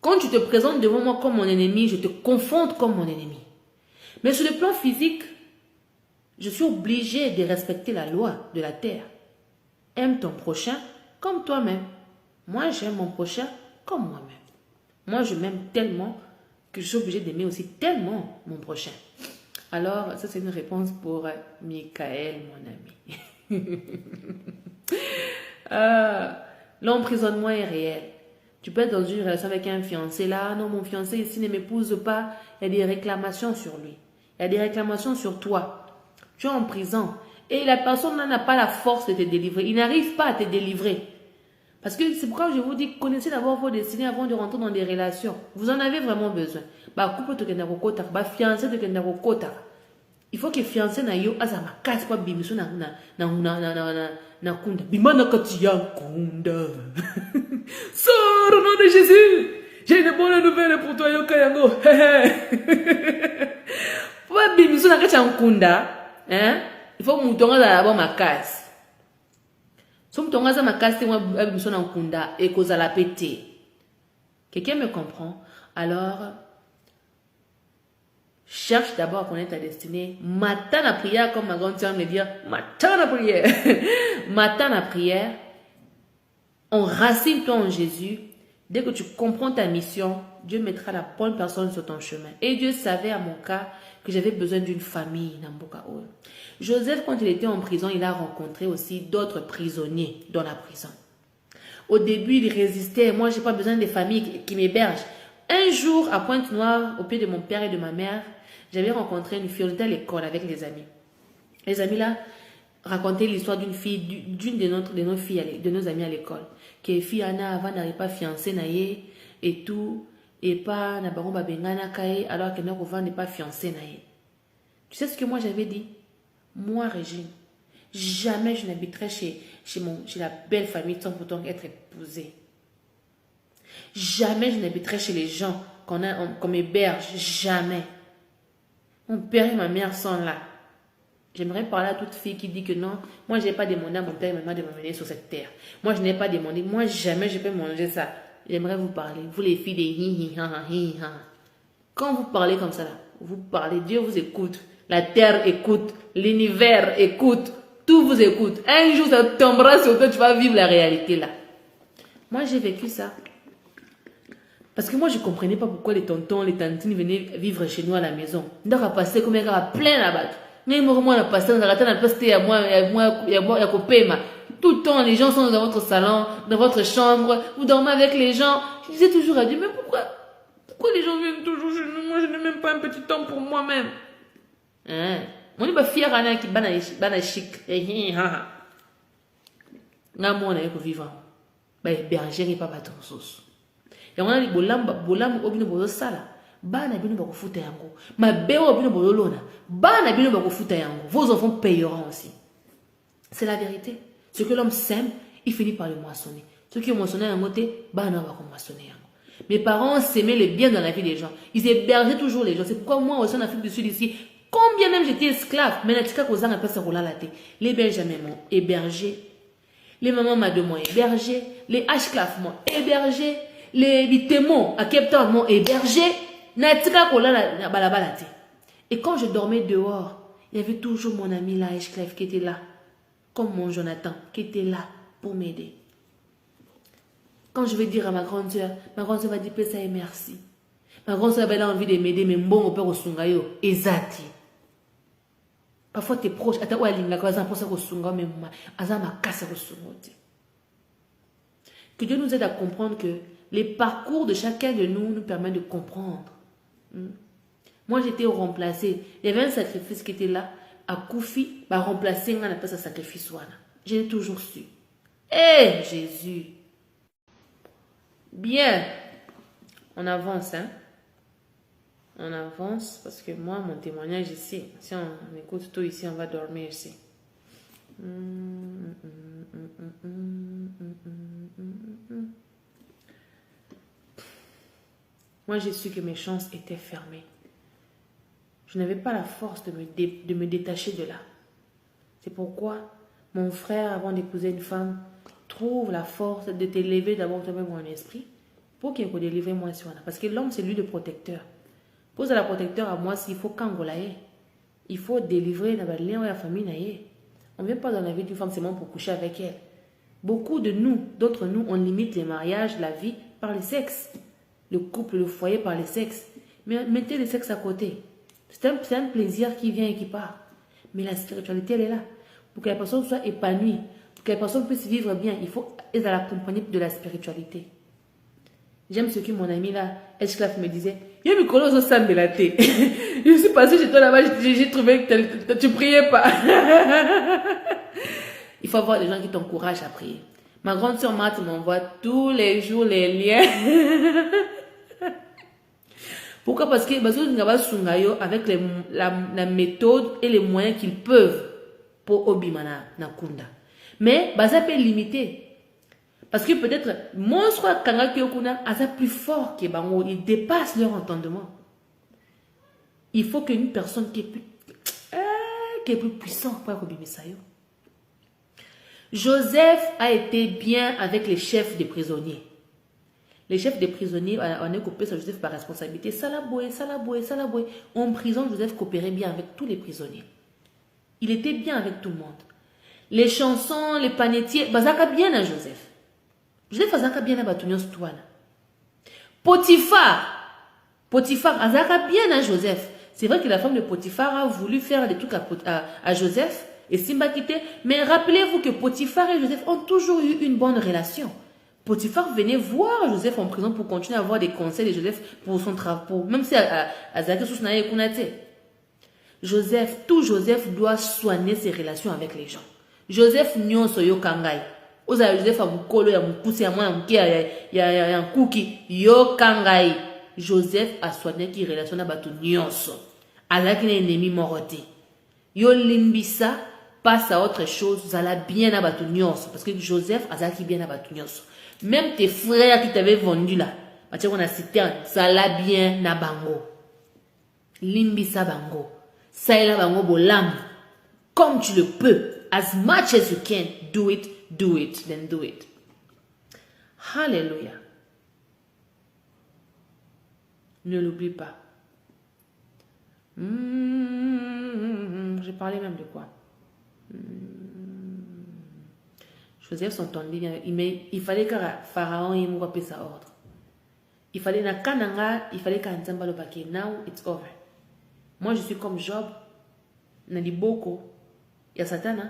Quand tu te présentes devant moi comme mon ennemi, je te confronte comme mon ennemi. Mais sur le plan physique, je suis obligé de respecter la loi de la terre. Aime ton prochain comme toi-même. Moi, j'aime mon prochain comme moi-même. Moi, je m'aime tellement que je suis obligé d'aimer aussi tellement mon prochain. Alors, ça c'est une réponse pour Michael, mon ami. L'emprisonnement est réel. Tu peux être dans une relation avec un fiancé. Là, non, mon fiancé ici ne m'épouse pas. Il y a des réclamations sur lui. Il y a des réclamations sur toi. Tu es en prison. Et la personne n'a pas la force de te délivrer. Il n'arrive pas à te délivrer. Parce que c'est pourquoi je vous dis, connaissez d'abord vos destinées avant de rentrer dans des relations. Vous en avez vraiment besoin. Couple te kenda kokota, fiancé te kenda kokota. Il faut que fiancé na yo azama casse pas bimiso na kunda. Bimana kati ya kunda. Sors au nom de Jésus. J'ai une bonne nouvelle pour toi yo kayango. Faut pas bimiso na kati ya kunda, hein? Il faut moutonga za d'abord ma casse. Quelqu'un me comprend? Alors, cherche d'abord à connaître ta destinée. Matin à prière, comme ma grande sœur me dit, matin à prière. Matin à prière, enracine-toi en Jésus. Dès que tu comprends ta mission, Dieu mettra la bonne personne sur ton chemin. Et Dieu savait à mon cas que j'avais besoin d'une famille. Joseph, quand il était en prison, il a rencontré aussi d'autres prisonniers dans la prison. Au début, il résistait. Moi, je n'ai pas besoin de familles qui m'hébergent. Un jour, à Pointe-Noire, au pied de mon père et de ma mère, j'avais rencontré une fille. On était à l'école avec les amis. Les amis là racontaient l'histoire d'une fille, d'une de nos filles, de nos amis à l'école. Qui est fille Anna avant n'arrive pas fiancée naïe et tout. Et pas na baron babengana kaye alors qu'elle n'est pas fiancée naïe. Tu sais ce que moi j'avais dit? Moi, Régine, jamais je n'habiterai chez la belle famille sans pourtant être épousée. Jamais je n'habiterai chez les gens qu'on m'héberge. Jamais. Mon père et ma mère sont là. J'aimerais parler à toute fille qui dit que non, moi je n'ai pas demandé à mon père et ma mère de m'amener sur cette terre. Moi je n'ai pas demandé, moi jamais je peux manger ça. J'aimerais vous parler, vous les filles des hi hi ha hi ha. Quand vous parlez comme ça là, vous parlez, Dieu vous écoute, la terre écoute, l'univers écoute, tout vous écoute. Un jour ça tombera sur toi, tu vas vivre la réalité là. Moi j'ai vécu ça. Parce que moi je ne comprenais pas pourquoi les tontons, les tantines venaient vivre chez nous à la maison. Donc à passer comme un gars plein là-bas. Mais moi la passer, on a raté la passer à moi, tout le temps les gens sont dans votre salon, dans votre chambre, vous dormez avec les gens. Je disais toujours à Dieu, mais pourquoi les gens viennent toujours chez nous? Moi je n'ai même pas un petit temps pour moi-même. Hein? On est pas fier à qui bana chic. Nga moi on est vivant. Bah berger et pas ton sauce. Et on a dit bolam obino bozo sala. Bana bino bako futa yango. Ma beo bino bozo lona. Bana bino bako futa yango. Vos enfants payeront aussi. C'est la vérité. Ce que l'homme sème, il finit par le moissonner. Ce qui est moissonné à un côté, bana bako moissonner yango. Mes parents s'aimaient le bien dans la vie des gens. Ils hébergeaient toujours les gens. C'est pourquoi moi aussi en Afrique du Sud ici, combien même j'étais esclave, mais n'atika kozan a pas sa roula la tête. Les Benjamins m'ont hébergé. Les mamans Mado m'ont hébergé. Les H-Claf m'ont hébergé. Les Bitémons à Cape Town m'ont hébergé. N'atika kola la balabalate. Et quand je dormais dehors, il y avait toujours mon ami là, H-Claf, qui était là. Comme mon Jonathan, qui était là pour m'aider. Quand je vais dire à ma grande soeur va dire ça et merci. Ma grande soeur a envie de m'aider, mais bon, au père au sungayo, ezati. Parfois, tes proches, à ta ou à l'ingla, quand ils pensent au sungayo, mais moi, à ma casse au sungayo. Que Dieu nous aide à comprendre que les parcours de chacun de nous permettent de comprendre. Moi, j'étais remplacée. Il y avait un sacrifice qui était là. À Koufi, bah, remplacer, on appelle ça sacrifice. J'ai toujours su. Hé, Jésus. Bien. On avance, hein. On avance parce que moi, mon témoignage ici, si on écoute tout ici, on va dormir ici. Moi, j'ai su que mes chances étaient fermées. Je n'avais pas la force de me détacher de là. C'est pourquoi mon frère, avant d'épouser une femme, trouve la force de t'élever d'abord toi-même mon esprit pour qu'il me délivre moi sur là. Parce que l'homme, c'est lui le protecteur. Pose à la protecteur à moi s'il faut kangolaye. Il faut délivrer la famille. On ne vient pas dans la vie d'une femme seulement pour coucher avec elle. Beaucoup de nous, d'autres nous, on limite les mariages, la vie par le sexe. Le couple, le foyer par le sexe. Mais mettez le sexe à côté. C'est un plaisir qui vient et qui part. Mais la spiritualité, elle est là. Pour que la personne soit épanouie, pour que la personne puisse vivre bien, il faut être à la compagnie de la spiritualité. J'aime ce que mon ami là, Esclave, me disait. Je me connais au sein de la thé. Je suis passée chez toi là-bas, j'ai trouvé que tu priais pas. Il faut avoir des gens qui t'encouragent à prier. Ma grande sœur Marthe m'envoie tous les jours les liens. Pourquoi? Parce que avec la méthode et les moyens qu'ils peuvent pour Obimana Nakunda. Mais ça peut limiter. Parce que peut-être, monstre Kanga Kyokuna a plus fort que Bango. Ils dépassent leur entendement. Il faut qu'une personne qui est plus puissante pour Obimisayo. Joseph a été bien avec les chefs des prisonniers. Les chefs des prisonniers, on est coupé sur Joseph par responsabilité. Salaboué. En prison, Joseph coopérait bien avec tous les prisonniers. Il était bien avec tout le monde. Les chansons, les panetiers, Bazaka bien à Joseph. Joseph Azaka bien à Batunios Touana. Potiphar, Azaka bien à Joseph. C'est vrai que la femme de Potiphar a voulu faire des trucs à Joseph et Simba quitté. Mais rappelez-vous que Potiphar et Joseph ont toujours eu une bonne relation. Potiphar venait voir Joseph en prison pour continuer à avoir des conseils de Joseph pour son travail. Même si Azaka Sousnaye Kunate. Joseph doit soigner ses relations avec les gens. Joseph nyon soyo kangai. Oza Joseph a mukolo ya mukuse ya mwana muke ya nkuki yo kangai. Joseph a soigné qui relation na batu nyonso. Alaki na ennemi morote. Yo limbisa passe à autre chose, zala bien na batu nyonso parce que Joseph azaki bien na batu nyonso. Même tes frères qui t'avaient vendu là, parce qu'on a cité zala bien na bango. Limbisa bango. Saïla bango bolam. Comme tu le peux. As much as you can, do it, then do it. Hallelujah. Ne l'oublie pas. Je parlais même de quoi? Joseph s'entendait bien. Il fallait que Pharaon ait moué sa ordre. Il fallait na kananga, il fallait qu'un zamba le paquet. Now it's over. Moi je suis comme Job. Nali boko. Ya Satana.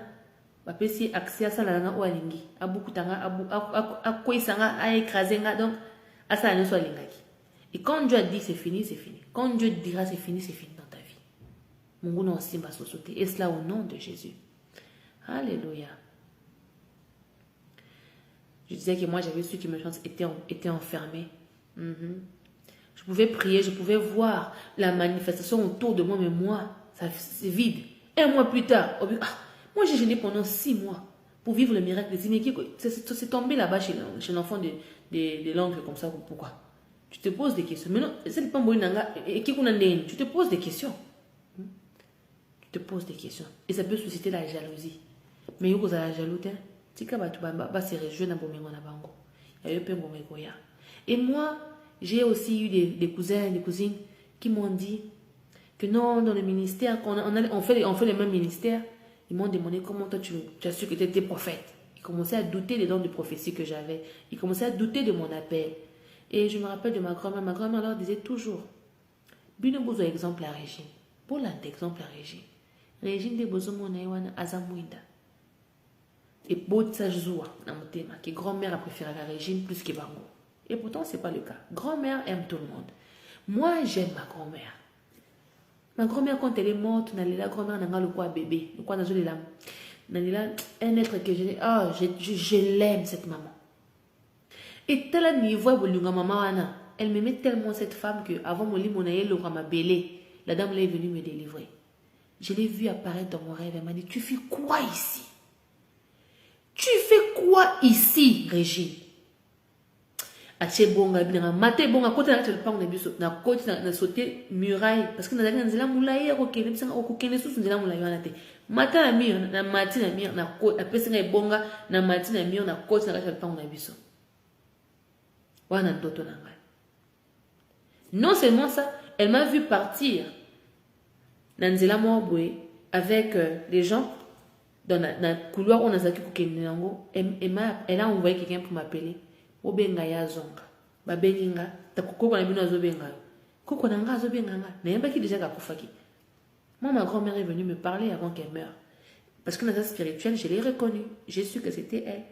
Bapesi accès à ça là ou alingi. Abuku tanga a koisanga a écrasé nga donc à ça ne soit lingaki. Et quand Dieu a dit c'est fini, c'est fini. Quand Dieu dira c'est fini dans ta vie. Mungu na osimba sosote. Et cela au nom de Jésus. Alléluia. Je disais que moi j'avais su que mes chances étaient enfermées. Je pouvais prier, je pouvais voir la manifestation autour de moi, mais moi, c'est vide. Un mois plus tard, moi j'ai gêné pendant 6 mois pour vivre le miracle des signes. C'est tombé là-bas chez l'enfant de l'oncle comme ça. Pourquoi? Tu te poses des questions. Mais non, c'est pas tu te poses des questions. Tu te poses des questions. Et ça peut susciter la jalousie. Mais il y a la jalousie. Et moi, j'ai aussi eu des cousins et des cousines qui m'ont dit que non, dans le ministère, on fait le même ministère. Ils m'ont demandé comment toi tu as su que tu étais prophète. Ils commençaient à douter des dons de prophétie que j'avais. Ils commençaient à douter de mon appel. Et je me rappelle de ma grand-mère. Ma grand-mère leur disait toujours, Bino bozo exemple à Régine. Pour l'exemple à Régine. Régine de bozo monaïwana azamouinda. Et Botsa Zoua, que grand-mère a préféré la Régine plus que Bango. Et pourtant, ce n'est pas le cas. Grand-mère aime tout le monde. Moi, j'aime ma grand-mère. Ma grand-mère, quand elle est morte, la grand-mère n'a pas le quoi bébé. Le quoi dans les lames. Un être que je l'aime, cette maman. Et tel niveau, maman, Elle m'aimait tellement cette femme que avant mon lit, mon aïe, le roi m'a belé. La dame là est venue me délivrer. Je l'ai vue apparaître dans mon rêve. Elle m'a dit, tu fais quoi ici? Tu fais quoi ici, Régine? Ache bonga bina maté bonga côté na tel pang na biso na côté na sauter muraille parce que na zali na nzela mulaye ko kene bisanga ko kene susu nzela mulaye wana te mata na mur na mati na mur na côté apesa ngai bonga na mati na mur na côté na tel pang na biso wana ndoto na ngai. Non seulement ça, elle m'a vu partir na nzela moboé avec les gens dans la couloir où on a zaki ko kene nango. Elle a envoyé quelqu'un pour m'appeler. Obenga ya zonga babenga takoko na bino azobenga koko na nga azobenga nga na ki déjà kakufaki. Moi ma grand-mère est venue me parler avant qu'elle meure parce que dans sa spirituelle je l'ai reconnue, j'ai su que c'était elle.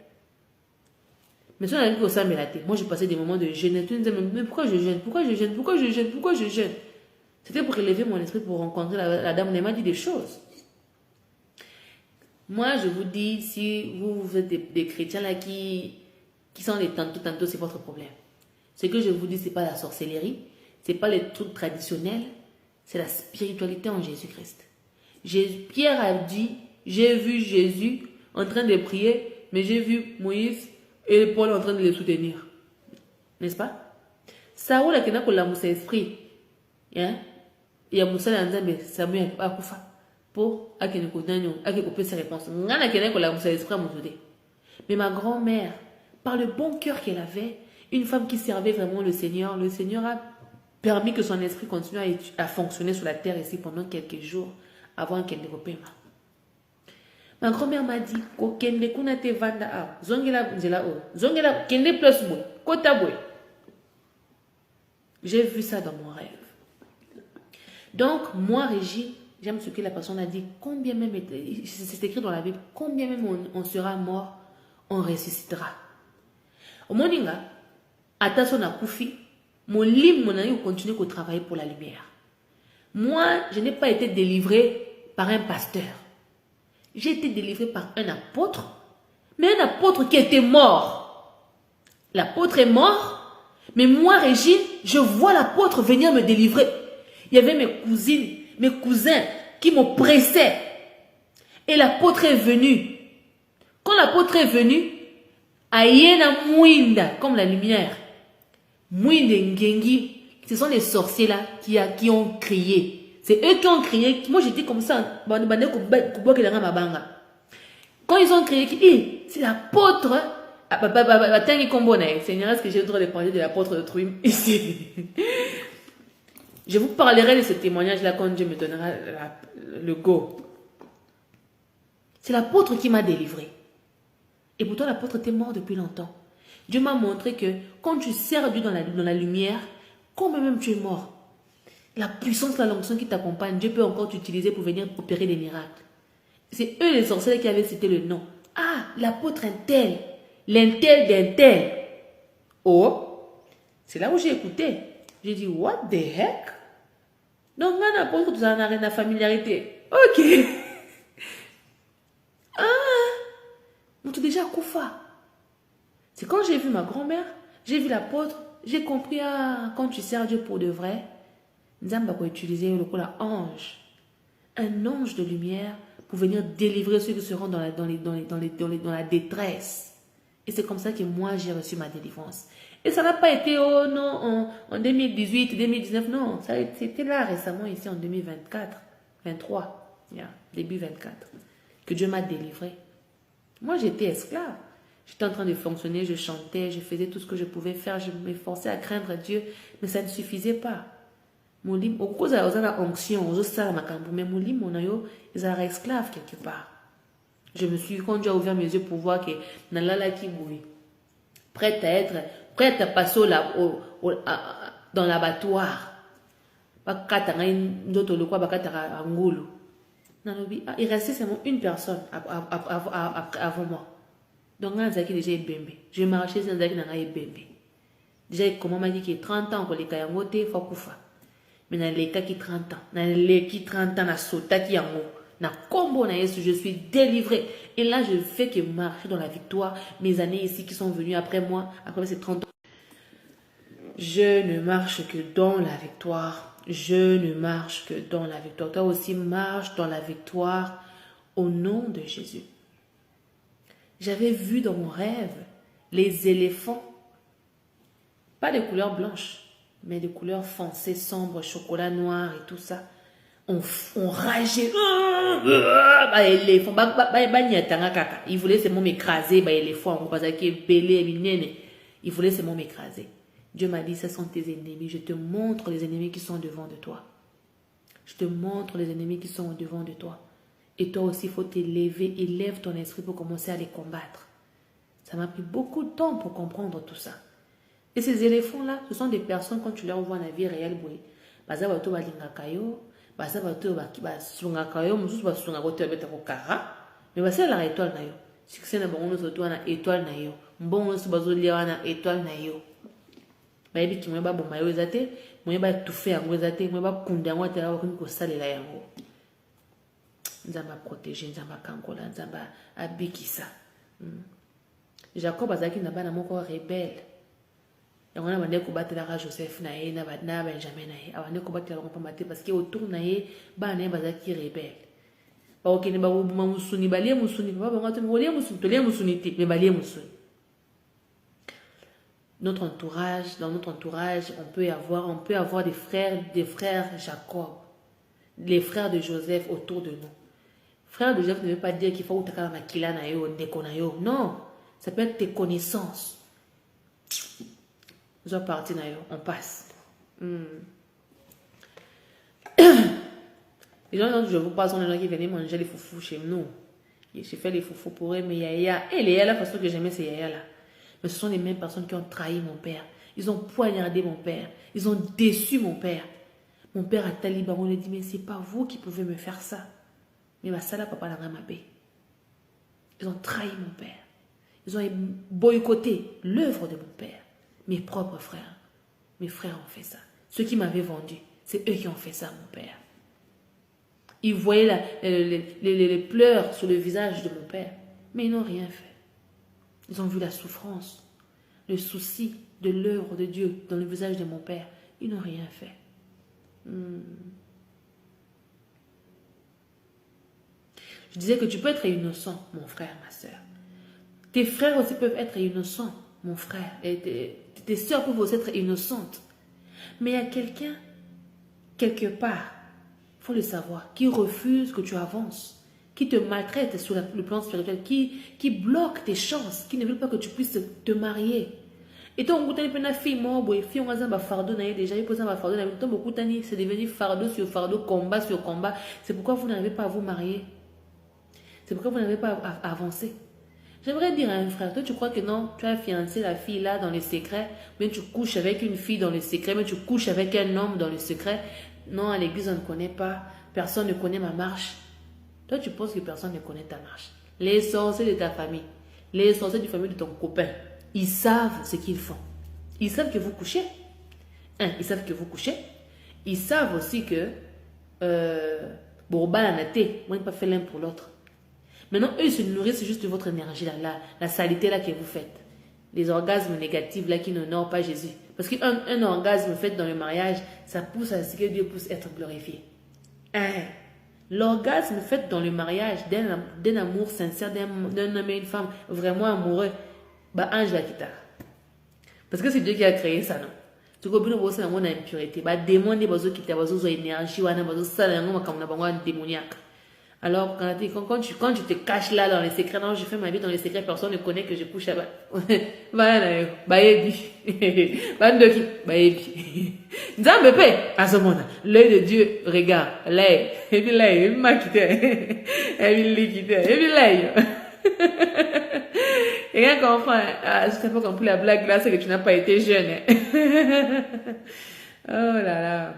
Mais si on a vu que ça me l'a été, moi j'ai passé des moments de jeûne. Tu me disais mais pourquoi je jeûne, pourquoi je jeûne, pourquoi je jeûne, pourquoi je jeûne? C'était pour élever mon esprit, pour rencontrer la dame. Elle m'a dit des choses. Moi je vous dis, si vous êtes des chrétiens là qui sont les tantôt, c'est votre problème. Ce que je vous dis, ce n'est pas la sorcellerie, ce n'est pas les trucs traditionnels, c'est la spiritualité en Jésus-Christ. Pierre a dit, j'ai vu Jésus en train de prier, mais j'ai vu Moïse et Paul en train de les soutenir. N'est-ce pas? Saoul a kena ko la moussa esprit. Il y a moussa l'anzambe, Samuel a kufa. Pour akene ko danyo, akene ko pe ses réponses. Ngana kena ko la moussa esprit à moussoudé. Mais ma grand-mère, par le bon cœur qu'elle avait, une femme qui servait vraiment le Seigneur a permis que son esprit continue à fonctionner sur la terre ici pendant quelques jours avant qu'elle ne repère. Ma grand-mère m'a dit, j'ai vu ça dans mon rêve. Donc, moi, Régine, j'aime ce que la personne a dit, combien même, c'est écrit dans la Bible, combien même on sera mort, on ressuscitera. Au moninga, attention à Koufi, mon lim, mon ami, continue à travailler pour la lumière. Moi, je n'ai pas été délivré par un pasteur. J'ai été délivré par un apôtre, mais un apôtre qui était mort. L'apôtre est mort, mais moi, Régine, je vois l'apôtre venir me délivrer. Il y avait mes cousines, mes cousins qui me pressaient. Et l'apôtre est venu. Quand l'apôtre est venu, Ayena Mouinda, comme la lumière. Mouinda Ngengi, ce sont les sorciers là qui ont crié. C'est eux qui ont crié. Moi j'étais comme ça. Quand ils ont crié, c'est l'apôtre. Seigneur, est-ce que j'ai le droit de parler de l'apôtre de Trouim ici? Je vous parlerai de ce témoignage là quand Dieu me donnera le go. C'est l'apôtre qui m'a délivré. Et pourtant, l'apôtre était mort depuis longtemps. Dieu m'a montré que quand tu sers Dieu dans la lumière, quand même tu es mort, la puissance, la l'onction qui t'accompagne, Dieu peut encore t'utiliser pour venir opérer des miracles. C'est eux les sorciers qui avaient cité le nom. Ah, l'apôtre un tel, l'intel d'un tel. Oh, c'est là où j'ai écouté. J'ai dit, what the heck? Donc, un apôtre, tu en as rien à familiarité. Ok. Ah. Donc déjà Koufa. C'est quand j'ai vu ma grand-mère, j'ai vu l'apôtre, j'ai compris quand tu sers Dieu pour de vrai, Nzamba peut utiliser le coup ange, un ange de lumière pour venir délivrer ceux qui seront dans la détresse. Et c'est comme ça que moi j'ai reçu ma délivrance. Et ça n'a pas été oh non en 2018, 2019, non, c'était là récemment ici en 2024, 23, début 24, que Dieu m'a délivré. Moi, j'étais esclave. J'étais en train de fonctionner, je chantais, je faisais tout ce que je pouvais faire, je m'efforçais à craindre Dieu, mais ça ne suffisait pas. Mon lim, au cause de la onction, mais mon lim, on a eu des esclaves quelque part. Quand Dieu a ouvert mes yeux pour voir que Nalala qui mourit, prête à passer dans l'abattoir. Il restait seulement une personne avant moi. Donc, je marchais sans déjà, comment m'a dit qu'il y a 30 ans, il y a 30 ans, je suis délivré. Et là, je fais que marcher dans la victoire. Mes années ici qui sont venues après moi, après ces 30 ans. Je ne marche que dans la victoire. Je ne marche que dans la victoire. Toi aussi, marche dans la victoire au nom de Jésus. J'avais vu dans mon rêve les éléphants, pas de couleur blanche, mais de couleur foncée, sombre, chocolat noir et tout ça. On rageait. Il voulait seulement m'écraser. Il voulait seulement m'écraser. Dieu m'a dit, ce sont tes ennemis. Je te montre les ennemis qui sont devant de toi. Je te montre les ennemis qui sont devant de toi. Et toi aussi, il faut t'élever. Élève ton esprit pour commencer à les combattre. Ça m'a pris beaucoup de temps pour comprendre tout ça. Et ces éléphants-là, ce sont des personnes, quand tu leur vois dans la vie réelle, bayebi ki moyeba boma yo ezate moyeba tufe yango ezate moyeba kunda yango atela bakomi kosalela yango. Nzamba protéger, nzamba kangola, nzamba abikisa. Jacob azaki na bana moko rebelle. Yango na bande kobatela Joseph na ye na Benjamin na ye. Abande kobatela ko pamate parce que autour na ye bana bazaki rebelle. Ba okene ba buma musuni balie musuni papa bango to ngolie musuni to lie musuni ti me balie musuni. Dans notre entourage, on peut avoir des frères Jacob, les frères de Joseph autour de nous. Frère de Joseph ne veut pas dire qu'il faut que tu aies makila na yo, ndeko na yo. Non, ça peut être tes connaissances. Nous sommes partis na yo, on passe. Les gens dont je vous parle sont les gens qui venaient manger les foufous chez nous. J'ai fait les foufous pour eux, mais Yaya, et les Yaya, la façon que j'aimais, c'est Yaya là. Mais ce sont les mêmes personnes qui ont trahi mon père. Ils ont poignardé mon père. Ils ont déçu mon père. Mon père a taliban, on lui dit, mais c'est pas vous qui pouvez me faire ça. Mais ma sala papa n'a rien mabé. Ils ont trahi mon père. Ils ont boycotté l'œuvre de mon père. Mes propres frères. Mes frères ont fait ça. Ceux qui m'avaient vendu, c'est eux qui ont fait ça, mon père. Ils voyaient les pleurs sur le visage de mon père. Mais ils n'ont rien fait. Ils ont vu la souffrance, le souci de l'œuvre de Dieu dans le visage de mon père. Ils n'ont rien fait. Je disais que tu peux être innocent, mon frère, ma soeur. Tes frères aussi peuvent être innocents, mon frère. Et tes soeurs peuvent aussi être innocentes. Mais il y a quelqu'un, quelque part, il faut le savoir, qui refuse que tu avances. Qui te maltraite sur le plan spirituel, qui bloque tes chances, qui ne veut pas que tu puisses te marier. Et toi, on a une fille, on a un fardeau, déjà, il pose un fardeau, c'est devenu fardeau sur fardeau, combat sur combat. C'est pourquoi vous n'arrivez pas à vous marier. C'est pourquoi vous n'arrivez pas à avancer. J'aimerais dire à un frère, toi, tu crois que non, tu as fiancé la fille là dans le secret, mais tu couches avec une fille dans le secret, mais tu couches avec un homme dans le secret. Non, à l'église, on ne connaît pas, personne ne connaît ma marche. Toi, tu penses que personne ne connaît ta marche. Les sorciers de ta famille, les sorciers de la famille de ton copain, ils savent ce qu'ils font. Ils savent que vous couchez. Ils savent que vous couchez. Ils savent aussi que moi, pas fait l'un pour l'autre. Maintenant, eux, ils se nourrissent juste de votre énergie, la saleté là que vous faites. Les orgasmes négatifs là qui n'honorent pas Jésus. Parce qu'un orgasme fait dans le mariage, ça pousse à ce que Dieu puisse être glorifié. L'orgasme fait dans le mariage d'un amour sincère, d'un homme et une femme vraiment amoureux, ange la quitte. Parce que c'est Dieu qui a créé ça, non? Tu comprends que c'est une impurité. Démon n'est pas qui t'a besoin d'énergie, ou un démoniaque. Alors, quand tu te caches là dans les secrets, non, je fais ma vie dans les secrets, personne ne connaît que je couche là-bas. À ce moment-là, l'œil de Dieu regarde, l'œil, et puis l'œil, il m'a quitté, et puis il quitté, et puis l'œil. Et quand on comprend, je n'ai pas compris la blague là, c'est que tu n'as pas été jeune. Oh là là.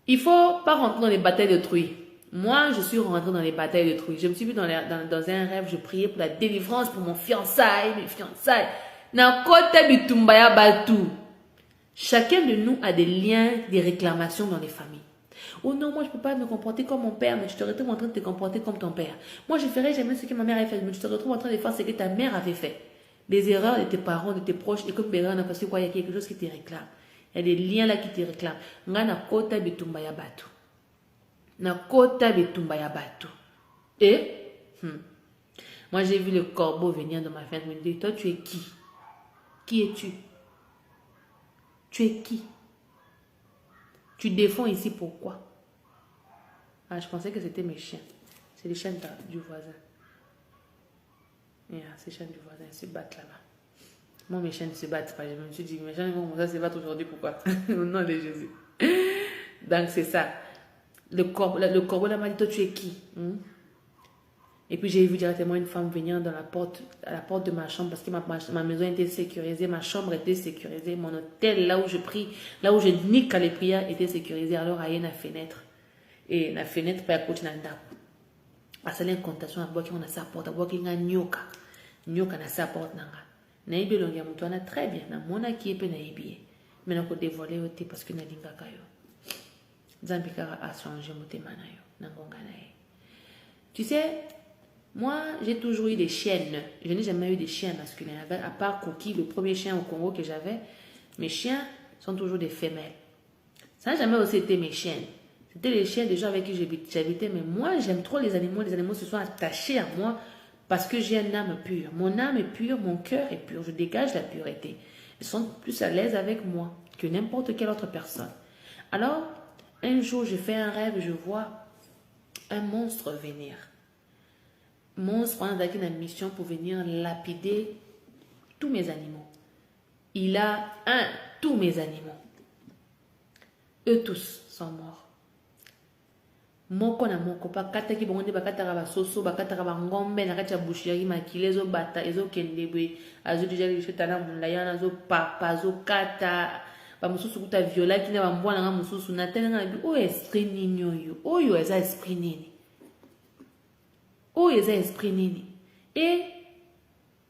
Il ne faut pas rentrer dans les batailles d'autrui. Moi, je suis rentrée dans les batailles d'autrui. Je me suis vue dans un rêve, je priais pour la délivrance pour mon fiançailles, mes fiançailles. Chacun de nous a des liens, des réclamations dans les familles. Oh non, moi je ne peux pas me comporter comme mon père, mais tu te retrouves en train de te comporter comme ton père. Moi je ne ferai jamais ce que ma mère avait fait, mais tu te retrouves en train de faire ce que ta mère avait fait. des erreurs de tes parents, de tes proches, et comme erreurs, parce que quoi, il y a quelque chose qui te réclame. Il y a des liens là qui te réclament. Nga na kota betumba ya batu. Na kota betumba ya batu. Et moi j'ai vu le corbeau venir dans ma fenêtre me dire, toi tu es qui? Qui es-tu? Tu es qui? Tu défends ici pourquoi? Ah, je pensais que c'était mes chiens. C'est les chiens du voisin. Yeah, ces chiens du voisin, ils se battent là-bas. Moi, mes chiens ne se battent pas. Je me suis dit, mes chiens vont commencer à se battre aujourd'hui, pourquoi? Au nom de Jésus. Donc, c'est ça. Le corbeau là m'a dit, toi, tu es qui? Et puis, j'ai vu directement une femme venir à la porte de ma chambre parce que ma maison était sécurisée, ma chambre était sécurisée, mon hôtel, là où je prie, là où je nique à les prières, était sécurisé. Alors, il y a une fenêtre. Et la fenêtre, pas à côté de la à sa l'incantation, à boire qui on a sa porte, à boire qui a nyoka. Nyoka na sa porte nanga. Naïbi longia moutoana très bien. Na mona qui est pe naïbi. Mais n'a pas dévoilé au thé parce que n'a linga kayo. Zambika a changé mon thé manayo. Nangonga naï. Tu sais, moi j'ai toujours eu des chiennes. Je n'ai jamais eu des chiens masculins. À part Cookie, le premier chien au Congo que j'avais, mes chiens sont toujours des femelles. Ça n'a jamais aussi été mes chiennes. C'était les chiens des gens avec qui j'habitais, mais moi j'aime trop les animaux se sont attachés à moi parce que j'ai une âme pure. Mon âme est pure, mon cœur est pur, je dégage la pureté. Ils sont plus à l'aise avec moi que n'importe quelle autre personne. Alors, un jour je fais un rêve, je vois un monstre venir. Monstre, on a une mission pour venir lapider tous mes animaux. Il a tous mes animaux. Eux tous sont morts. Moko na moko pa kata ki bongonde bakata ba soso bakata ba ngombe na kati ya bushi ya makile zo bata ezo kendebwe azo déjà le chetana munlayana zo papa zo kata ba mususu kuta viola ki na ba mbwana nga mususu na tena nga bi o esprit ninyo yo oyo eza esprit nini oyo eza esprit nini. Et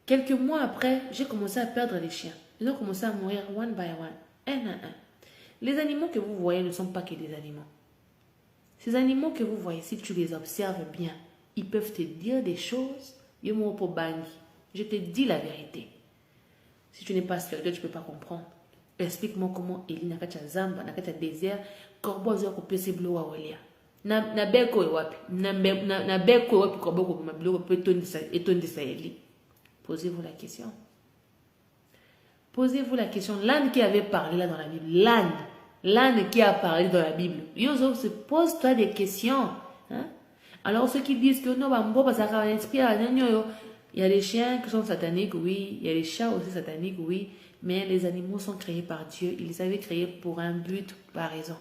quelques mois après j'ai commencé à perdre les chiens. Ils ont commencé à mourir one by one, un à un. Les animaux que vous voyez ne sont pas que des animaux. Ces animaux que vous voyez, si tu les observes bien, ils peuvent te dire des choses. Je te dis la vérité. Si tu n'es pas spirituel, tu ne peux pas comprendre. Explique-moi comment Eli n'a pas zamba, n'a pas désert, corbeau a coupé ses blocs à Olia. Na beko wapi, na beko wapi corbeau ko ma bloc peut étonner ça Eli. Posez-vous la question. Posez-vous la question. L'âne qui avait parlé là dans la Bible, l'âne qui a parlé dans la Bible. Yozo se pose-toi des questions. Hein? Alors ceux qui disent que non, il y a des chiens qui sont sataniques, oui. Il y a des chats aussi sataniques, oui. Mais les animaux sont créés par Dieu. Ils les avaient créés pour un but, par raison.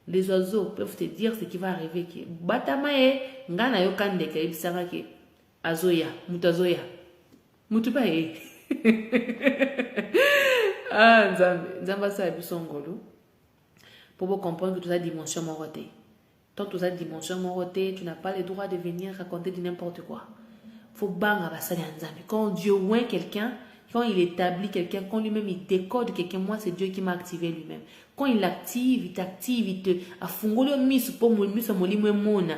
Les oiseaux peuvent te dire ce qui va arriver. Batamae, ngana yo kande ke ibisanga ke azoya, mutazoya. Mutupae. Ah, nzamba sa bisongolo. Pour vous comprendre que toute cette dimension morotée. Tant toute cette dimension morotée, tu n'as pas le droit de venir raconter de n'importe quoi. Faut banga basali nzambe. Quand Dieu oint quelqu'un, quand il établit quelqu'un, quand lui-même il décode quelqu'un, moi c'est Dieu qui m'a activé lui-même. Quand il l'active, il t'active, il te afungolo mis pour mis molimo mona.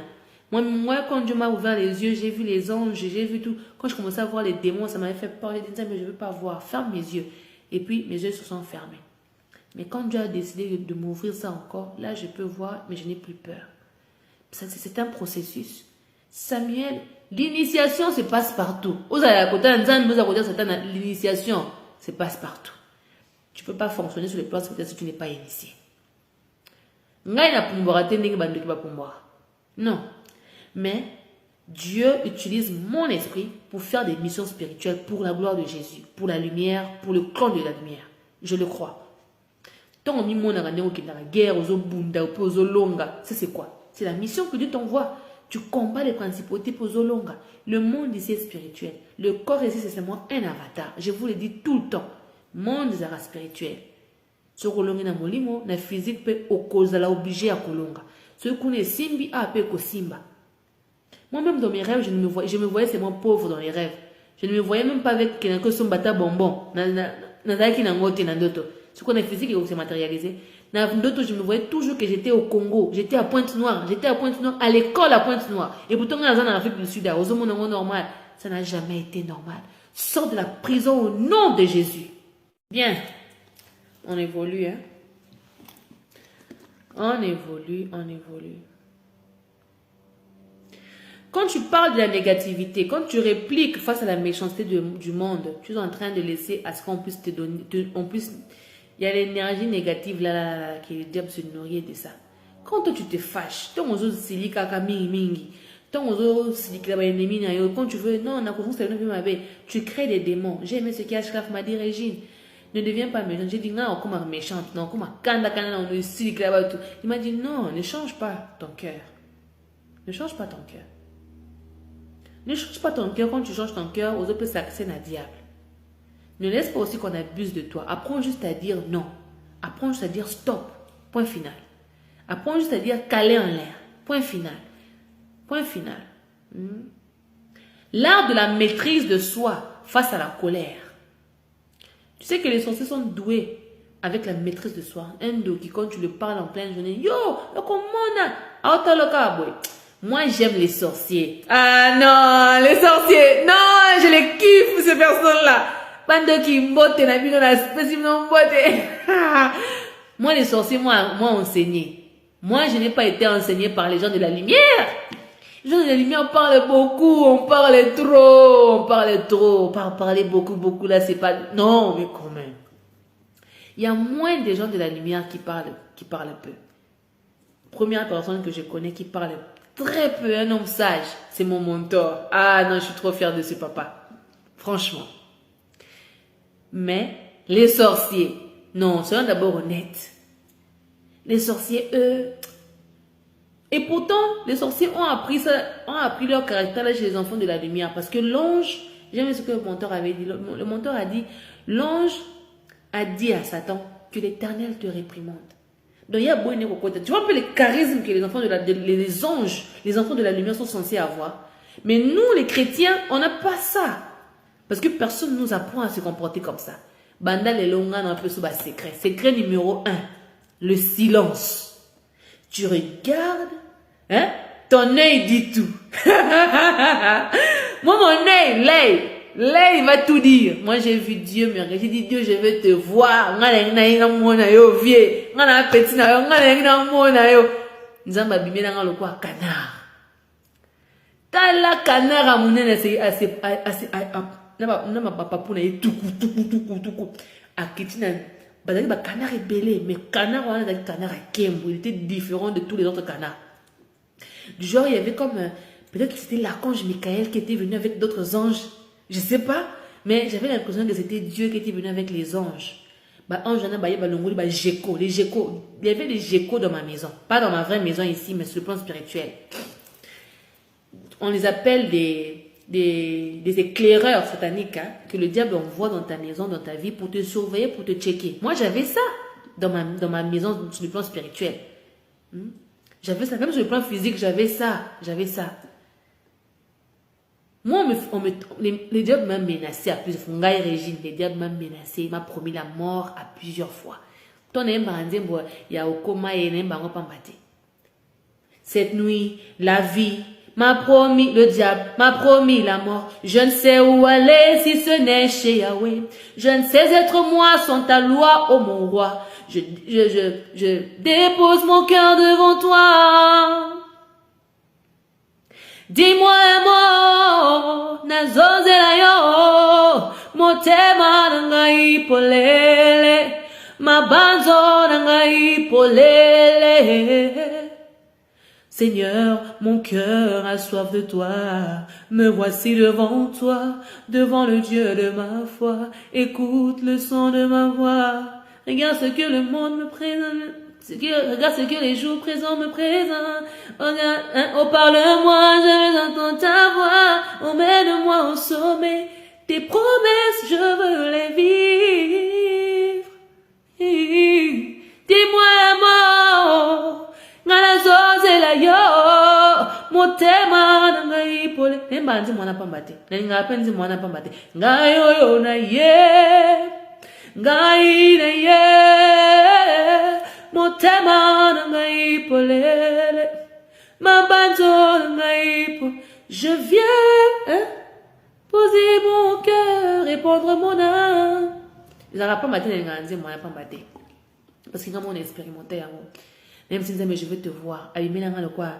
Moi, quand Dieu m'a ouvert les yeux, j'ai vu les anges, j'ai vu tout. Quand je commençais à voir les démons, ça m'avait fait peur. J'ai dit, mais je ne veux pas voir. Ferme mes yeux. Et puis, mes yeux se sont fermés. Mais quand Dieu a décidé de m'ouvrir ça encore, là, je peux voir, mais je n'ai plus peur. C'est un processus. Samuel, l'initiation se passe partout. L'initiation se passe partout. Tu ne peux pas fonctionner sur les plans spirituels si tu n'es pas initié. Non. Mais Dieu utilise mon esprit pour faire des missions spirituelles pour la gloire de Jésus, pour la lumière, pour le clan de la lumière. Je le crois. Tant on y a guerre, ça c'est quoi? C'est la mission que Dieu t'envoie. Tu combats les principautés pour Zolonga. Le monde ici est spirituel. Le corps ici c'est seulement un avatar. Je vous le dis tout le temps. Monde sera spirituel. Ce kolonga na molimo na physique peut okozala obligé à kolonga. Ce qu'on est simbi a peut kosimba. Moi-même dans mes rêves, je me voyais seulement pauvre dans les rêves. Je ne me voyais même pas avec quelqu'un que son bata bonbon. Ce qu'on est physique et s'est matérialisé. Je me voyais toujours que j'étais au Congo. J'étais à Pointe-Noire. J'étais à Pointe-Noire, à l'école à Pointe-Noire. Et pourtant, dans l'Afrique du Sud, normal. Ça n'a jamais été normal. Sors de la prison au nom de Jésus. Bien. On évolue, hein. On évolue. Quand tu parles de la négativité, quand tu répliques face à la méchanceté du monde, tu es en train de laisser à ce qu'on puisse te donner, il y a l'énergie négative là, qui le diable se nourrit de ça. Quand toi tu te fâches, quand tu veux, non, tu crées des démons. J'ai aimé ce qu'Ashraf m'a dit, Régine. Ne deviens pas méchante. J'ai dit non, comme méchante, non, comme il m'a dit non, ne change pas ton cœur. Ne change pas ton cœur. Ne change pas ton cœur. Quand tu changes ton cœur, aux autres, c'est un diable. Ne laisse pas aussi qu'on abuse de toi. Apprends juste à dire non. Apprends juste à dire stop. Point final. Apprends juste à dire caler en l'air. Point final. Point final. L'art de la maîtrise de soi face à la colère. Tu sais que les sorciers sont doués avec la maîtrise de soi. Un dos qui, quand tu le parles en pleine journée, yo, comment moi, j'aime les sorciers. Ah non, les sorciers. Non, je les kiffe, ces personnes-là. Bande qui mbote, n'a vu dans la spécimen mbote. Moi, les sorciers, moi, enseigné. Moi, je n'ai pas été enseigné par les gens de la lumière. Les gens de la lumière parlent beaucoup, on parle trop. Parler beaucoup, là, c'est pas... Non, mais quand même. Il y a moins de gens de la lumière qui parlent peu. Première personne que je connais qui parle très peu, un homme sage, c'est mon mentor. Ah non, je suis trop fière de ce papa. Franchement. Mais les sorciers, non, soyons d'abord honnêtes. Les sorciers, eux... Et pourtant, les sorciers ont appris leur caractère là chez les enfants de la lumière. Parce que l'ange, j'aime ce que le mentor avait dit. Le mentor a dit, l'ange a dit à Satan que l'Éternel te réprimande. Donc il y a beau côté. Tu vois un peu les charismes que les enfants les anges, les enfants de la lumière sont censés avoir. Mais nous, les chrétiens, on n'a pas ça. Parce que personne ne nous apprend à se comporter comme ça. Banda les longas un peu sous bas secret. Secret numéro 1, le silence. Tu regardes, hein? Ton œil dit tout. Moi, mon œil, l'œil va tout dire. Moi, j'ai vu Dieu me regarder. J'ai dit, Dieu, je veux te voir. Canard. Tala canard à mon nez, c'est assez. Canard est belé, mais canard, il était différent de tous les autres canards. Du genre, il y avait comme, peut-être que c'était l'archange Michael qui était venu avec d'autres anges. Je sais pas, mais j'avais l'impression que c'était Dieu qui était venu avec les anges. Les geckos. Il y avait des geckos dans ma maison. Pas dans ma vraie maison ici, mais sur le plan spirituel. On les appelle des éclaireurs sataniques, hein, que le diable envoie dans ta maison, dans ta vie, pour te surveiller, pour te checker. Moi, j'avais ça dans ma maison sur le plan spirituel. J'avais ça, même sur le plan physique, j'avais ça. Moi, les diables m'ont menacé à plusieurs fois. Régine, les diables m'ont menacé, il m'a promis la mort à plusieurs fois. Cette nuit, la vie le diable m'a promis la mort. Je ne sais où aller si ce n'est chez Yahweh. Je ne sais être moi sans ta loi, ô mon roi. Je dépose mon cœur devant toi. Dis-moi un mot, nazozelayo, motema nangai polele, mabanzo nangai polele. Seigneur, mon cœur a soif de toi, me voici devant toi, devant le Dieu de ma foi, écoute le son de ma voix, regarde ce que le monde me présente, regarde ce que les jours présents me présentent, oh parle-moi, je veux entendre ta voix, emmène-moi au sommet, tes promesses je veux les vivre, dis-moi un mot, ngala yo motema ngai pole nembanzi mwana pambate nalinga penzi mwana pambate ngayo yo na ye ngai na ye motema ngai pole mabanzo ngai po je viens poser mon cœur dépendre mon âme. Ils n'arrivent pas à mater les grands, moi, pas mater. Parce que quand on expérimenté, même si je veux te voir, allumer la main quoi,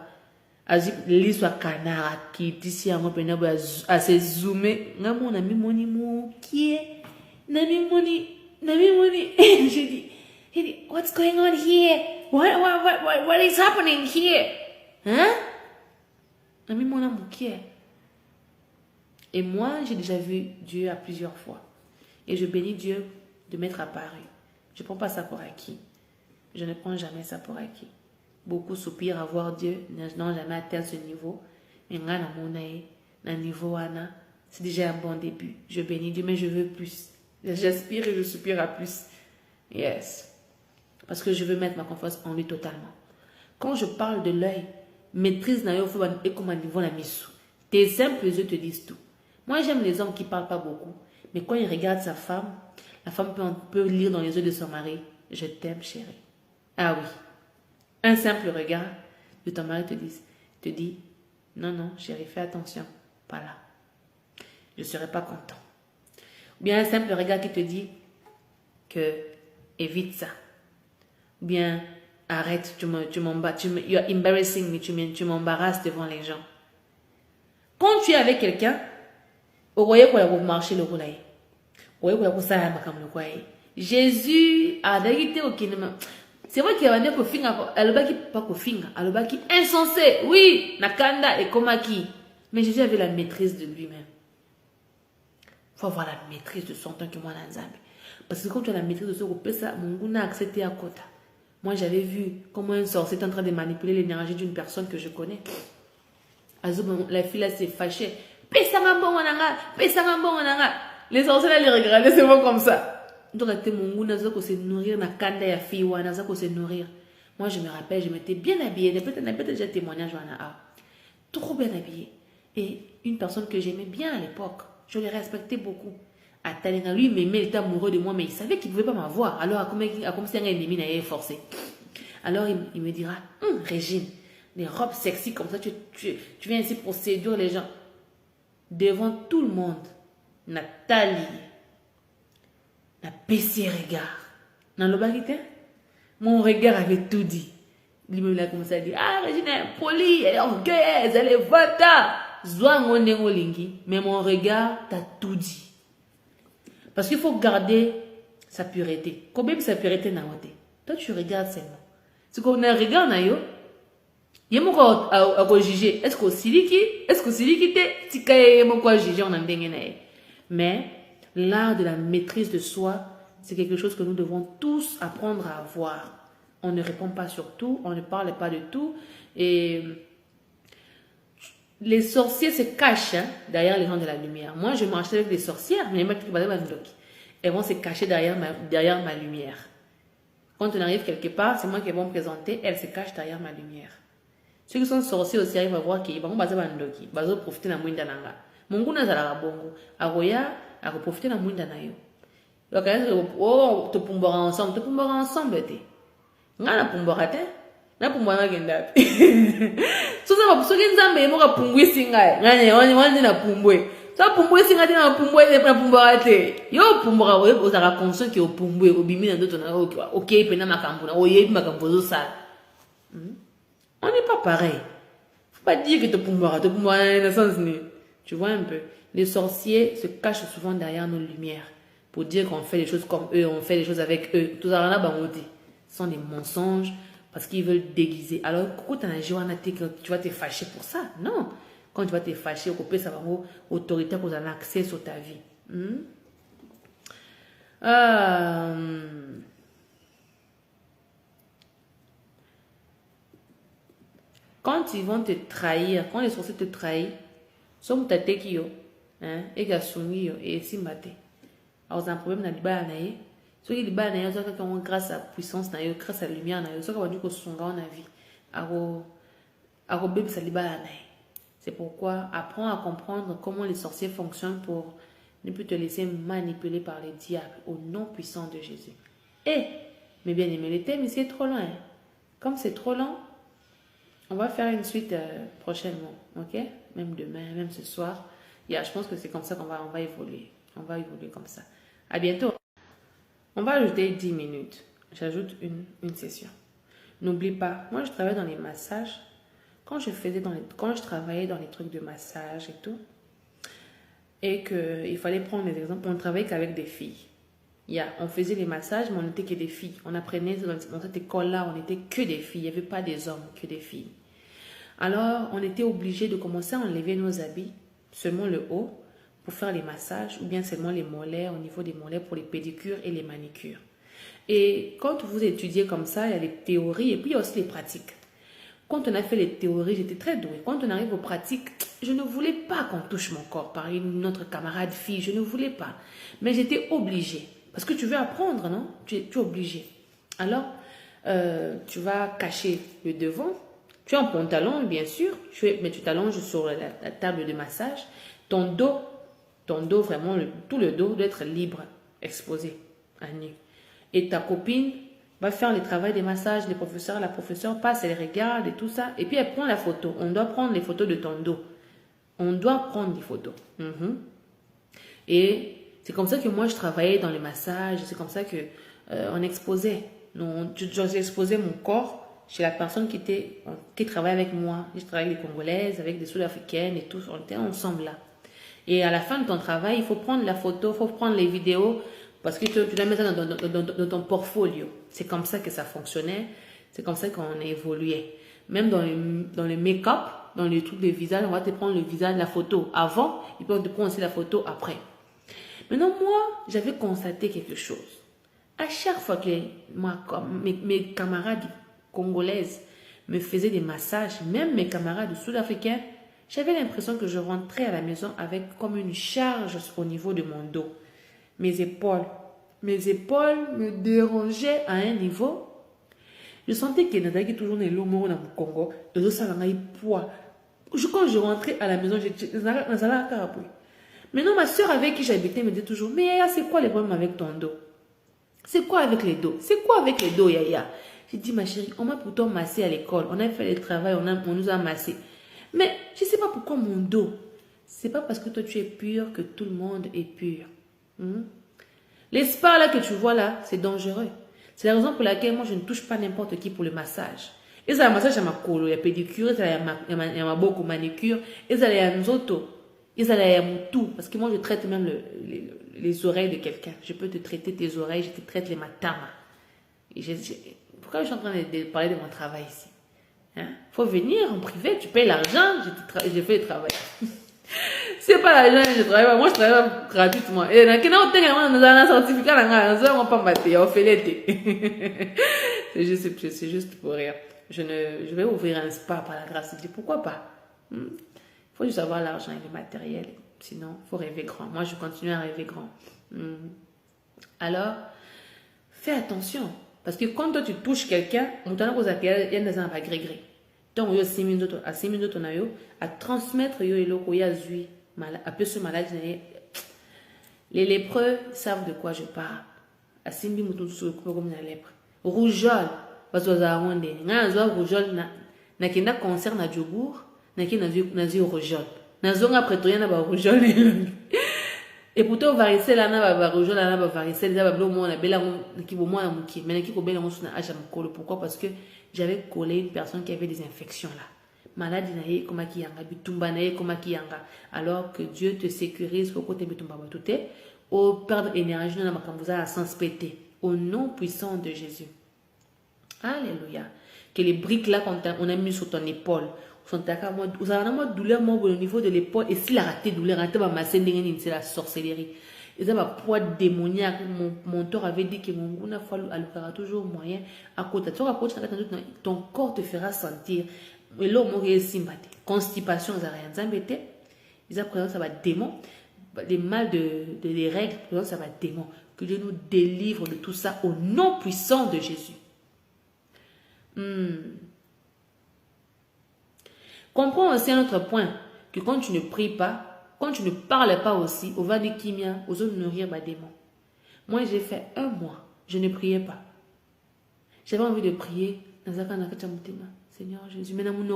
l'histoire canard qui est ici à moi, à se zoomer, mon ami, mon imou, qui est, nami, moni, j'ai dit, what's going on here? What is happening here? Hein? Nami, mon amour, qui est? Et moi, j'ai déjà vu Dieu à plusieurs fois. Et je bénis Dieu de m'être apparu. Je ne prends pas ça pour acquis. Je ne prends jamais ça pour acquis. Beaucoup soupirent à voir Dieu, n'ont jamais atteint ce niveau. Mais dans niveau c'est déjà un bon début. Je bénis Dieu, mais je veux plus. J'aspire et je soupire à plus. Yes. Parce que je veux mettre ma confiance en lui totalement. Quand je parle de l'œil, maîtrise na yo et comme un niveau la mise. Tes simples yeux te disent tout. Moi, j'aime les hommes qui ne parlent pas beaucoup. Mais quand il regarde sa femme, la femme peut lire dans les yeux de son mari, je t'aime, chérie. Ah oui. Un simple regard de ton mari te dit, non, chérie, fais attention. Pas là. Je ne serai pas content. Ou bien un simple regard qui te dit que évite ça. Ou bien arrête, you're embarrassing me, tu m'embarrasses devant les gens. Quand tu es avec quelqu'un, au royaume où vous marchez le roulaï. Jésus a d'habitude au cinéma. C'est vrai qu'il y a un kofinga, alobaki pas kofinga, alobaki insensé. Oui, nakanda et komaki. Mais Jésus avait la maîtrise de lui-même. Il faut avoir la maîtrise de son temps que moi n'anzabe. Parce que quand tu as la maîtrise de ce groupe, ça, mon goût n'a accepté à quota. Moi, j'avais vu comment un sorcier est en train de manipuler l'énergie d'une personne que je connais. La fille là s'est fâchée. Les sorciers là les regardaient, c'est bon comme ça. Donc, mon goût n'a pas se nourrir, n'a kanda ya fille ou n'a pas se nourrir. Moi, je me rappelle, je m'étais bien habillée. Peut-être déjà témoignage, trop bien habillée. Et une personne que j'aimais bien à l'époque, je le respectais beaucoup. Atalenga, lui, il était amoureux de moi, mais il savait qu'il ne pouvait pas m'avoir. Alors, comme si un ennemi n'avait forcé. Alors, il me dira, Régine, des robes sexy comme ça, tu viens ici pour séduire les gens. Devant tout le monde, Nathalie, n'a baissé regard. Dans le baguette, mon regard avait tout dit. Il me l'a commencé à dire, Régine, elle est polie, elle est orgueilleuse, elle est vata. Mais mon regard t'a tout dit. Parce qu'il faut garder sa pureté. Combien sa pureté n'a pas. Toi, tu regardes seulement. C'est qu'on a regard na yo. Il y a quoi juger. Est-ce que siliki? Est-ce que siliki te? Si kaya quoi juger on a ndengene. Mais l'art de la maîtrise de soi, c'est quelque chose que nous devons tous apprendre à avoir. On ne répond pas sur tout, on ne parle pas de tout. Et les sorciers se cachent derrière les gens de la lumière. Moi, je marchais avec des sorcières, mais elles vont se cacher derrière ma lumière. Quand on arrive quelque part, c'est moi qui vais me présenter, elles se cachent derrière ma lumière. Ceux qui sont sorciers aussi arrivent à voir qu'ils vont profiter de la mouinda nanga. Mon goût n'a pas bongo. Aroya, à profiter de la mouinda nayo. Donc, te pumbora ensemble, Ngana pumbora te. Na pumbora ngenda. Soza soki nzambe moka pumbwe singa. Ngane wani na pumbwe. So pumbwe singa te na pumbwe na pumbora te. Yo pumbora we ozaka conscient que pumbwe obimi na ndoto na OK pena makambo na oyebi makambo zo sala. On n'est pas pareil. Faut pas dire que te pumbora na sens ni. Tu vois un peu. Les sorciers se cachent souvent derrière nos lumières pour dire qu'on fait les choses comme eux, on fait les choses avec eux. Tout ça là bangoté. Ce sont des mensonges. Parce qu'ils veulent déguiser. Alors, quand tu vas te fâcher pour ça. Non. Quand tu vas te fâcher, ça va avoir autorité pour avoir accès sur ta vie. Quand ils vont te trahir, quand les sorciers te trahissent, somme ta tekio, et gasumi et simbate. Alors, c'est un problème dans le bas. Ce qui est grâce à la puissance, grâce à la lumière, c'est pourquoi apprends à comprendre comment les sorciers fonctionnent pour ne plus te laisser manipuler par les diables au nom puissant de Jésus. Et, mes bien-aimés, le thème ici est trop loin. Comme c'est trop long, on va faire une suite prochainement, ok? Même demain, même ce soir. Je pense que c'est comme ça qu'on va évoluer, On va évoluer comme ça. À bientôt. On va ajouter 10 minutes. J'ajoute une session. N'oublie pas, moi je travaille dans les massages. Quand je travaillais dans les trucs de massage et tout, et qu'il fallait prendre des exemples, on ne travaillait qu'avec des filles. On faisait les massages, mais on n'était que des filles. On apprenait dans cette école-là, on n'était que des filles. Il n'y avait pas des hommes, que des filles. Alors, on était obligé de commencer à enlever nos habits, seulement le haut, pour faire les massages, ou bien seulement les mollets, au niveau des mollets pour les pédicures et les manicures. Et quand vous étudiez comme ça, il y a les théories et puis il y a aussi les pratiques. Quand on a fait les théories, j'étais très douée. Quand on arrive aux pratiques, je ne voulais pas qu'on touche mon corps par une autre camarade fille. Je ne voulais pas. Mais j'étais obligée. Parce que tu veux apprendre, non? Tu es obligé. Alors, tu vas cacher le devant. Tu as un pantalon, bien sûr. Mais tu t'allonges sur la table de massage. Ton dos vraiment, tout le dos doit être libre, exposé à nu. Et ta copine va faire le travail des massages, la professeure passe, elle regarde et tout ça. Et puis elle prend la photo. On doit prendre les photos de ton dos. On doit prendre des photos. Et c'est comme ça que moi je travaillais dans les massages. C'est comme ça que on exposait. J'exposais mon corps chez la personne qui travaillait avec moi. Je travaillais avec des Congolaises, avec des Sud-Africaines et tout. On était ensemble là. Et à la fin de ton travail, il faut prendre la photo, il faut prendre les vidéos. Parce que tu dois mettre ça dans ton portfolio. C'est comme ça que ça fonctionnait. C'est comme ça qu'on évoluait. Même dans le make-up, dans les trucs de visage, on va te prendre le visage, la photo avant, et puis on te prend aussi la photo après. Maintenant, moi, j'avais constaté quelque chose. À chaque fois que mes camarades congolaises me faisaient des massages, même mes camarades sud-africains, j'avais l'impression que je rentrais à la maison avec comme une charge au niveau de mon dos. Mes épaules me dérangeaient à un niveau. Je sentais que Nadaki toujours dans le Congo dans le Congo. Et je savais poids. Quand je rentrais à la maison, maintenant, ma soeur avec qui j'habitais me dit toujours, mais Yaya, c'est quoi les problèmes avec ton dos? C'est quoi avec les dos? C'est quoi avec les dos, Yaya? J'ai dit, ma chérie, on m'a pourtant massé à l'école. On a fait le travail, on nous a massé. Mais je ne sais pas pourquoi mon dos. C'est pas parce que toi tu es pur que tout le monde est pur. Les spas là que tu vois là, c'est dangereux. C'est la raison pour laquelle moi je ne touche pas n'importe qui pour le massage. Et ça, le massage à ma colo, il y a pédicure, il y a ma beaucoup manicure, et ça, il y a nzoto, et ça, il y a mon tout. Parce que moi je traite même les oreilles de quelqu'un. Je peux te traiter tes oreilles, je te traite les matama. Pourquoi je suis en train de parler de mon travail ici? Faut venir en privé, tu payes l'argent, je fais le travail. C'est pas l'argent, je travaille pas. Moi, je travaille gratuitement. Et dans un certificat, c'est juste pour rire. Je vais ouvrir un spa par la grâce de Dieu. Pourquoi pas? Il faut juste avoir l'argent et le matériel. Sinon, il faut rêver grand. Moi, je continue à rêver grand. Alors, fais attention. Parce que quand toi, tu touches quelqu'un, on t'a dit qu'il y a des gens à gré-gré. Donc, il y a 6 minutes, à transmettre à peu ce malade. Les lépreux savent de quoi je parle. À Simbi Moutou, comme la lèpre. Rougeole, parce que ça a rendu. Rougeole, n'a qu'un concert na Djobourg, n'a qu'un nazi rougeole. N'a zone après tout, il y a un rougeole. Et pourtant, varicelle, là, n'a rougeole, là, n'a varicelle, là, blanc, moi, on a bella, qui vaut moins à mouki. Mais qui vaut bella, on s'en a acheté à me. Pourquoi? Parce que j'avais collé une personne qui avait des infections là. Maladie naïe, comme qui yanga, bitumba naïe, comme qui yanga. Alors que Dieu te sécurise pour côté bitumba batouté, au perdre énergie dans la makambuza à sens pété. Au nom puissant de Jésus. Alléluia. Que les briques là qu'on a mis sur ton épaule, sont à moi, vous avez une douleur au niveau de l'épaule, et s'il a raté douleur, c'est la sorcellerie. Et ça va poids démoniaque. Mon mentor avait dit que mon goût aura toujours moyen à côté. Ton corps te fera sentir. Et là, on constipation, ça rien d'embêté. Ils apprennent ça va démon. Les mal des règles, ça va démon. Que Dieu nous délivre de tout ça au nom puissant de Jésus. Comprends aussi un autre point, que quand tu ne pries pas, quand tu ne parles pas aussi, on va dire kimia, aux autres nourrir ma démon. Moi, j'ai fait 1 mois, je ne priais pas. J'avais envie de prier. Seigneur Jésus, maintenant mon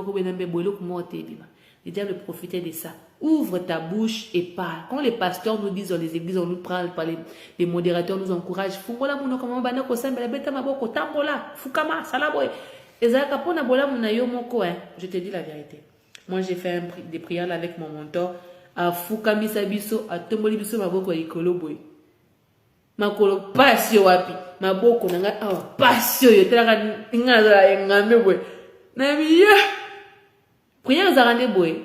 Le diable profitait de ça. Ouvre ta bouche et parle. Quand les pasteurs nous disent dans les églises, on nous prend par les modérateurs, nous encouragent. Fungola muno kama bana ko sambela beta maboko tambola fukama salaboy. Ezaka pona bola muna yo moko hein. Je te dis la vérité. Moi j'ai fait des prières là avec mon mentor. A fukami sabiso a tomboli biso maboko ikolo boy. Makolo pasio wapi. Maboko nanga pasio yo telaka ngaza ngambe boy. Na miya. Prière zarande boy.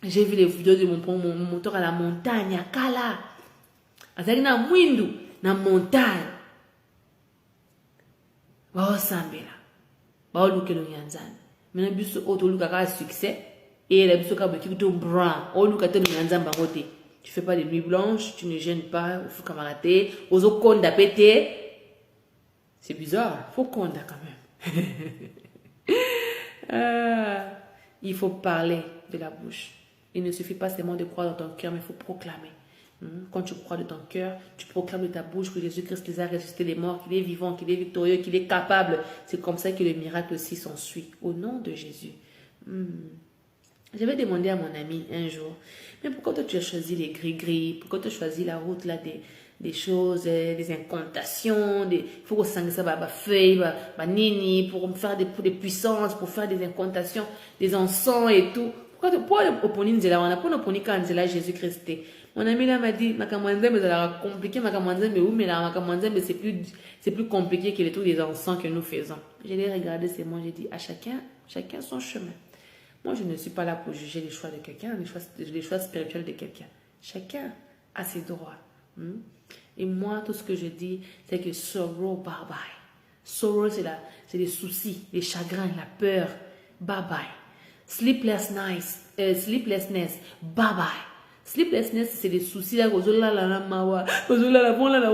J'ai vu les vidéos de mon moteur à la montagne, à Kala. Azali na mwindu, na montagne. Bao sambela. Bao luke lo nyanzani. Maintenant, biso auto luka ka succès. Et la biso ka beki to brun. O luka te lo nyanzani bangote. Tu fais pas de nuit blanche, tu ne gênes pas, il faut camarader. Ozo konda pété. C'est bizarre, faut konda quand même. Il faut parler de la bouche. Il ne suffit pas seulement de croire dans ton cœur, mais il faut proclamer. Quand tu crois de ton cœur, tu proclames de ta bouche que Jésus-Christ les a ressuscités des morts, qu'il est vivant, qu'il est victorieux, qu'il est capable. C'est comme ça que le miracle aussi s'ensuit. Au nom de Jésus. J'avais demandé à mon ami un jour, mais pourquoi toi tu as choisi les gris-gris? Pourquoi tu as choisi la route là des choses, des incantations, il faut que ça feuille, nini, pour faire des puissances, pour faire des incantations, des encens et tout. Pourquoi Jésus-Christ? Mon ami là m'a dit, c'est compliqué, mais c'est plus compliqué que les trucs des encens que nous faisons. J'ai regardé ces mots, j'ai dit, à chacun son chemin. Moi, je ne suis pas là pour juger les choix de quelqu'un, les choix spirituels de quelqu'un. Chacun a ses droits. Et moi, tout ce que je dis, c'est que sorrow, bye bye. Sorrow, c'est les soucis, les chagrins, la peur. Bye bye. Sleeplessness, bye bye. Sleeplessness, c'est des soucis là, on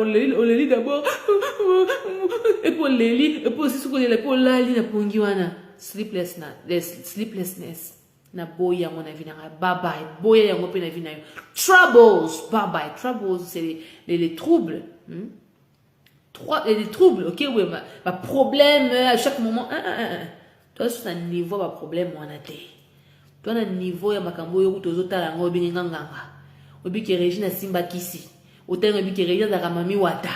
les lit d'abord, et pour les lits, et pour aussi ce qu'on est pour la lit, pour sleeplessness, na boya mon avis, bye bye, boya yango pe na vie na yo. Troubles, bye bye. Troubles, c'est les troubles. Les troubles, ok, oui, ma problème à chaque moment. Toi, sur un niveau, ma problème, on a été. Toi, un niveau, il y a ma cambo, yo kutozo talango, binganganga. Obi ki Regina Simba Kisi. Autant obi ki Regina Dakamami Wata.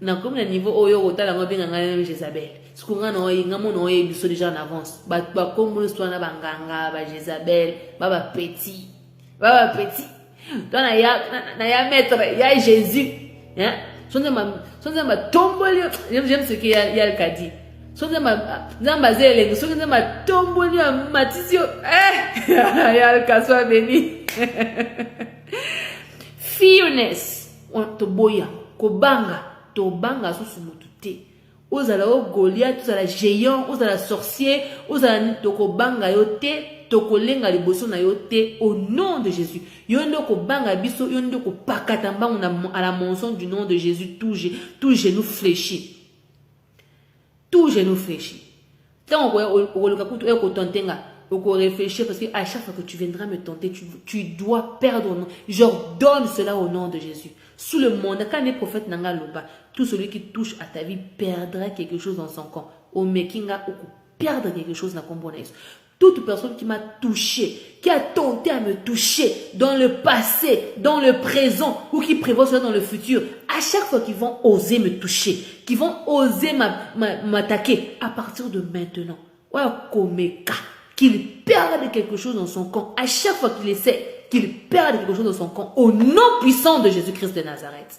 Na comme le niveau oyo otalango binganganga Jezabel. Ce qu'on a no ngamo no e biso déjà en avance. Ba comme le soit na banganga, ba Jezabel, ba petit. Toi na ya maître, ya Jésus. Hein? Sonza ma tomboli, j'aime ce qu'il y a le kadi. Sonza ma zambazele, sonza ma tomboli matisio. Ya le kaswa béni. Fearness, to boya, ko banga susu mutute. Ozala o Goliath, ozala géant, ozala sorcier, ozala toko banga yote, toko lenga liboso na yote, au nom de Jésus. Yondo ko banga biso, yondo ko pakata mbangu à la mention du nom de Jésus, tout genou fléchi. Tout genou fléchi. Quand on réfléchir, parce qu'à chaque fois que tu viendras me tenter, tu dois perdre. J'ordonne cela au nom de Jésus. Sous le monde, quand les prophètes n'anga loba, tout celui qui touche à ta vie perdra quelque chose dans son camp. Au mekinga, perdre quelque chose dans son camp. Toute personne qui m'a touché, qui a tenté à me toucher dans le passé, dans le présent, ou qui prévoit cela dans le futur, à chaque fois qu'ils vont oser me toucher, qu'ils vont oser m'attaquer, à partir de maintenant, qu'il perde quelque chose dans son camp, à chaque fois qu'il essaie, qu'il perde quelque chose dans son camp, au nom puissant de Jésus-Christ de Nazareth.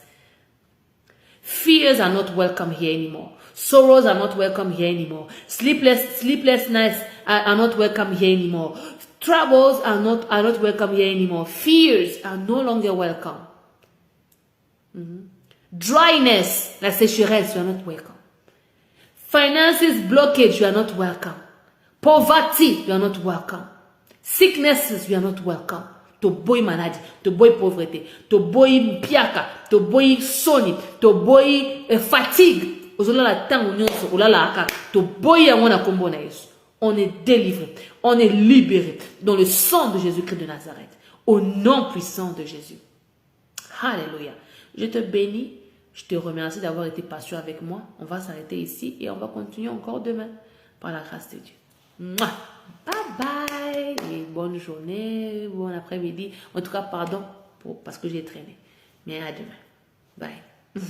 Fears are not welcome here anymore. Sorrows are not welcome here anymore. Sleeplessness are not welcome here anymore. Troubles are not welcome here anymore. Fears are no longer welcome. Dryness, la sécheresse, you are not welcome. Finances blockage, you are not welcome. Poverty, you are not welcome. Sicknesses, you are not welcome. To boy maladie, to boy pauvreté, to boy piaka, to boy soni, to boy fatigue. On est délivré, on est libéré dans le sang de Jésus-Christ de Nazareth, au nom puissant de Jésus. Alléluia. Je te bénis, je te remercie d'avoir été patient avec moi. On va s'arrêter ici et on va continuer encore demain par la grâce de Dieu. Bye bye. bye et bonne journée, bon après-midi. En tout cas, pardon parce que j'ai traîné. Mais à demain. Bye.